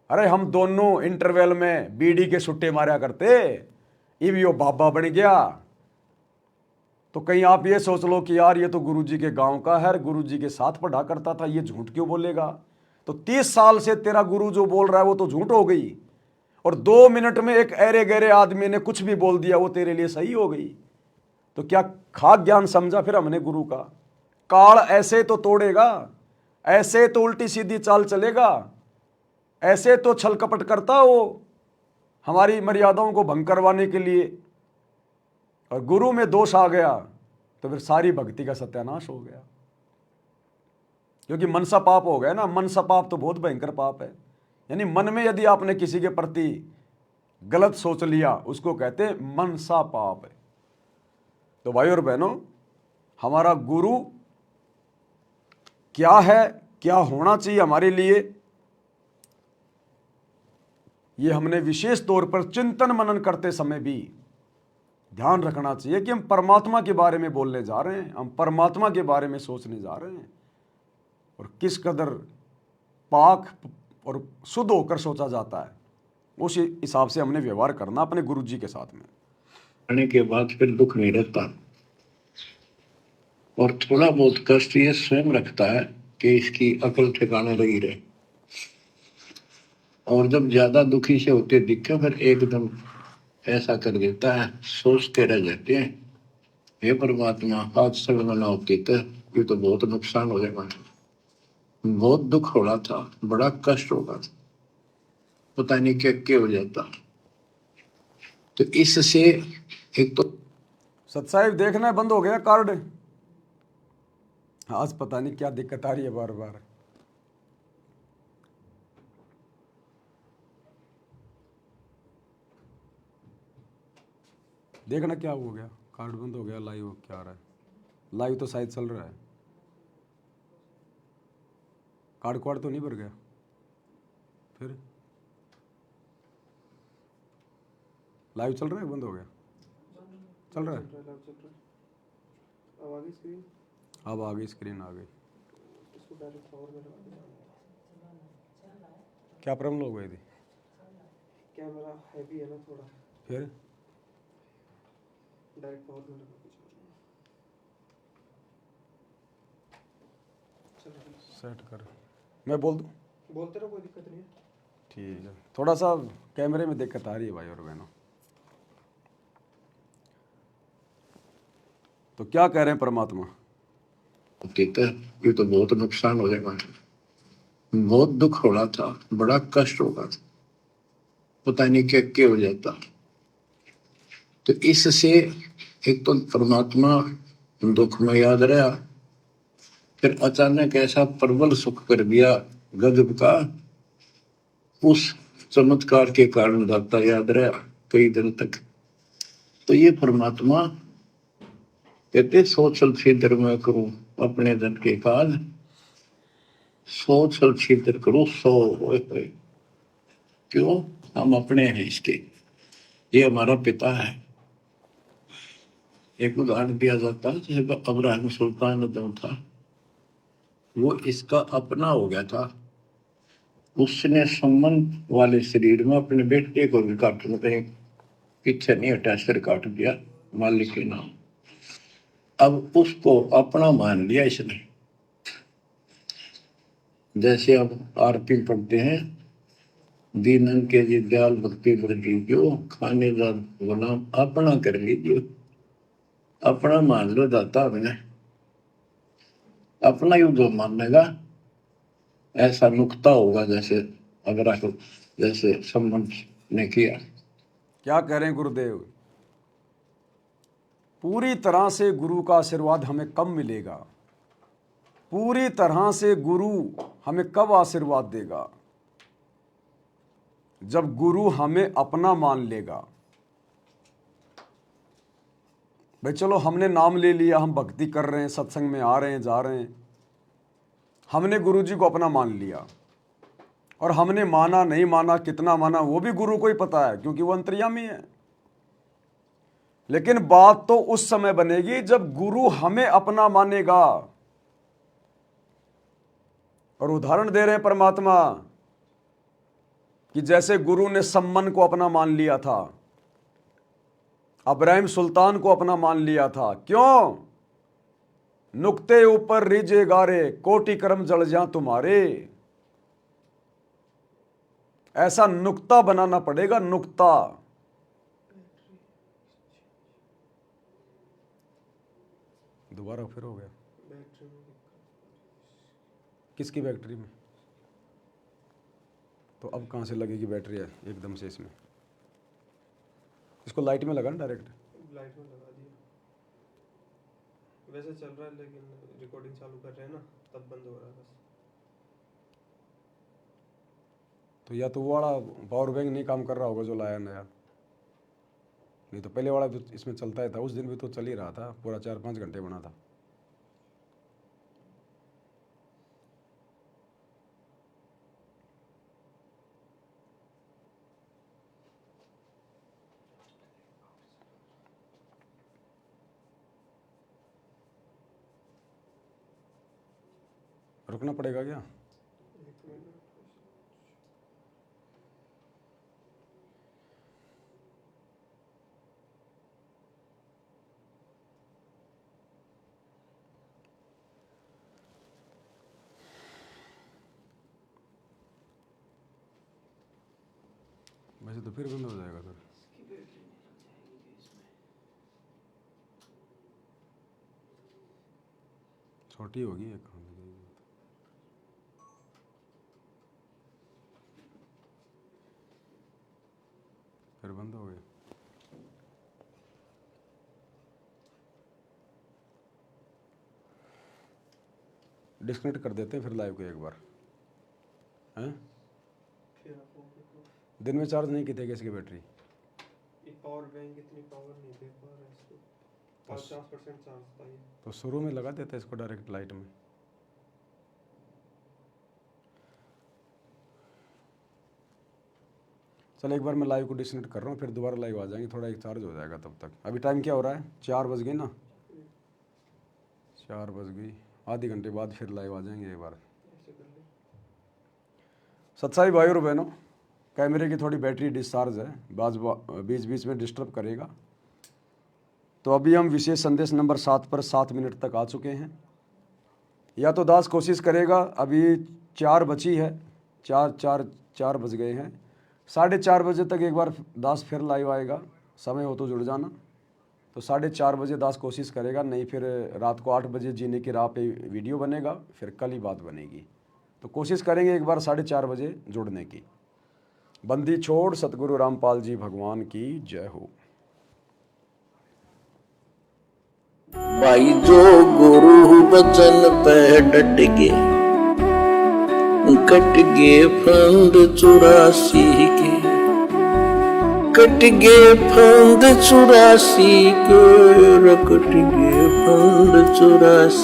अरे हम दोनों इंटरवल में बीड़ी के सुट्टे मारा करते, ये वो बाबा बन गया। तो कहीं आप ये सोच लो कि यार ये तो गुरुजी के गांव का है, गुरुजी के साथ पढ़ा करता था, ये झूठ क्यों बोलेगा? तो 30 साल से तेरा गुरु जो बोल रहा है वो तो झूठ हो गई, और 2 मिनट में एक ऐरे गहरे आदमी ने कुछ भी बोल दिया वो तेरे लिए सही हो गई। तो क्या खाक ज्ञान समझा फिर हमने गुरु का? काल ऐसे तो तोड़ेगा, ऐसे तो उल्टी सीधी चाल चलेगा, ऐसे तो छल कपट करता हो हमारी मर्यादाओं को भंग करवाने के लिए। और गुरु में दोष आ गया तो फिर सारी भक्ति का सत्यानाश हो गया, क्योंकि मनसा पाप हो गया ना। मनसा पाप तो बहुत भयंकर पाप है। यानी मन में यदि आपने किसी के प्रति गलत सोच लिया, उसको कहते हैं मनसा पाप है। तो भाई और बहनों, हमारा गुरु क्या है, क्या होना चाहिए हमारे लिए, ये हमने विशेष तौर पर चिंतन मनन करते समय भी ध्यान रखना चाहिए कि हम परमात्मा के बारे में बोलने जा रहे हैं, हम परमात्मा के बारे में सोचने जा रहे हैं, और किस कदर पाक और शुद्ध होकर सोचा जाता है, उस हिसाब से हमने व्यवहार करना अपने गुरु जी के साथ में। आने के बाद फिर दुख नहीं रहता, और थोड़ा बहुत कष्ट ये स्वयं रखता है कि इसकी अकल ठिकाने लगी रहे। और जब ज्यादा दुखी से होते दिखे फिर एकदम ऐसा कर देता है, सोचते रह जाते हैं, हे परमात्मा हाथ सगन ना होती तो ये तो बहुत नुकसान हो जाएगा, बहुत दुख हो रहा था, बड़ा कष्ट होगा था, पता नहीं क्या हो जाता। तो इससे एक तो सत्साहिब देखना बंद हो गया कार्ड, आज पता नहीं क्या दिक्कत आ रही है बार बार। देखना क्या हो गया, कार्ड बंद हो गया, लाइव क्या आ रहा है? लाइव तो शायद चल रहा है, कार्ड क्वाड तो नहीं भर गया? फिर लाइव चल रहा है, बंद हो गया? चल रहा है। अब आगे स्क्रीन, अब आ गई स्क्रीन, आ गई। इसको डायरेक्ट पावर में लगा दिया। क्या प्रॉब्लम हो गई थी? कैमरा हैवी है ना थोड़ा, फिर डायरेक्ट पावर में लगा दिया। चलो सेट कर, मैं बोल दूँ? बोलते रहो, कोई दिक्कत नहीं है। ठीक है, थोड़ा सा कैमरे में दिक्कत आ रही है भाई और बहनों। तो क्या कह रहे हैं परमात्मा? कहते ये तो बहुत नुकसान हो जाएगा, बहुत दुख हो रहा था, बड़ा कष्ट होगा था, पता नहीं क्या हो जाता। तो इससे एक तो परमात्मा दुख में याद रहा, फिर अचानक ऐसा प्रबल सुख कर दिया गजब का, उस चमत्कार के कारण दाता याद रहा कई दिन तक। तो ये परमात्मा कहते सोचल छिद्र में करूं अपने धन के काज, सोचल छिद्र करूं 100 क्यों? हम अपने हैं इसके, ये हमारा पिता है। एक उदाहरण दिया जाता है, जैसे अब्राहिम सुल्तान जो था वो इसका अपना हो गया था। उसने संबंध वाले शरीर में अपने बेटे को भी काटने पे पीछे नहीं हटा, सिर काट दिया मालिक के नाम। अब उसको अपना मान लिया इसने। जैसे अब आरती पढ़ते हैं, दीनन के जी दयाल भक्ति वृद्धि जो खाने का गुलाम अपना कर लीजिए, अपना मान लो दाता हमने, अपना ही जो मानेगा ऐसा नुक्ता होगा। जैसे अगर जैसे संबंध ने किया। क्या कह रहे हैं गुरुदेव? पूरी तरह से गुरु का आशीर्वाद हमें कब मिलेगा? पूरी तरह से गुरु हमें कब आशीर्वाद देगा? जब गुरु हमें अपना मान लेगा। भाई चलो हमने नाम ले लिया, हम भक्ति कर रहे हैं, सत्संग में आ रहे हैं, जा रहे हैं, हमने गुरु जी को अपना मान लिया। और हमने माना नहीं माना, कितना माना, वो भी गुरु को ही पता है, क्योंकि वो अंतर्यामी है। लेकिन बात तो उस समय बनेगी जब गुरु हमें अपना मानेगा। और उदाहरण दे रहे हैं परमात्मा कि जैसे गुरु ने सम्मन को अपना मान लिया था, अब्राहिम सुल्तान को अपना मान लिया था। क्यों? नुक्ते ऊपर रिजे गारे, कोटि कर्म जल जा तुम्हारे। ऐसा नुक्ता बनाना पड़ेगा, नुक्ता। दोबारा फिर हो गया। किसकी बैटरी में? तो अब कहां से लगेगी बैटरी है एकदम से इसमें? इसको लाइट में लगा ना डायरेक्ट? लाइट में लगा दिया। वैसे चल रहा है लेकिन रिकॉर्डिंग चालू कर रहे हैं ना, तब बंद हो रहा है बस। तो या तो वो वाला पावर बैंक नहीं काम कर रहा होगा जो लाया नया, नहीं तो पहले वाला तो इसमें चलता ही था। उस दिन भी तो चल ही रहा था, पूरा 4-5 घंटे बना था। रुकना पड़ेगा क्या? वैसे तो फिर बंद हो जाएगा सर। छोटी होगी एक। फिर बंद हो गई। डिस्कनेक्ट कर देते हैं फिर लाइव को एक बार, हैं? दिन में चार्ज नहीं की थी इसकी बैटरी? ये पावर बैंक इतनी पावर नहीं दे पा रहा है इसको। 50% चार्ज था ये। तो शुरू में लगा देते इसको डायरेक्ट लाइट में। चल एक बार मैं लाइव को डिस्कनेक्ट कर रहा हूँ, फिर दोबारा लाइव आ जाएंगे, थोड़ा एक चार्ज हो जाएगा तब तक। अभी टाइम क्या हो रहा है? 4 बज गई ना, 4 बज गई। आधे घंटे बाद फिर लाइव आ जाएंगे एक बार। सत्साई भाइयों और बहनों, कैमरे की थोड़ी बैटरी डिस्चार्ज है, बीच बीच में डिस्टर्ब करेगा। तो अभी हम विशेष संदेश नंबर 7 पर 7 मिनट तक आ चुके हैं। या तो दास कोशिश करेगा, अभी 4 बची है, 4 बज गए हैं, 4:30 बजे तक एक बार दास फिर लाइव आएगा। समय हो तो जुड़ जाना। तो 4:30 बजे दास कोशिश करेगा, नहीं फिर रात को 8 बजे जीने की राह पे वीडियो बनेगा, फिर कल ही बात बनेगी। तो कोशिश करेंगे एक बार 4:30 बजे जुड़ने की। बंदी छोड़ सतगुरु रामपाल जी भगवान की जय हो। भाई जो गुरु बचन पे डट गए, कट गए फंद 84 के, कट गए फंद 84 के, कट गए फंद 84।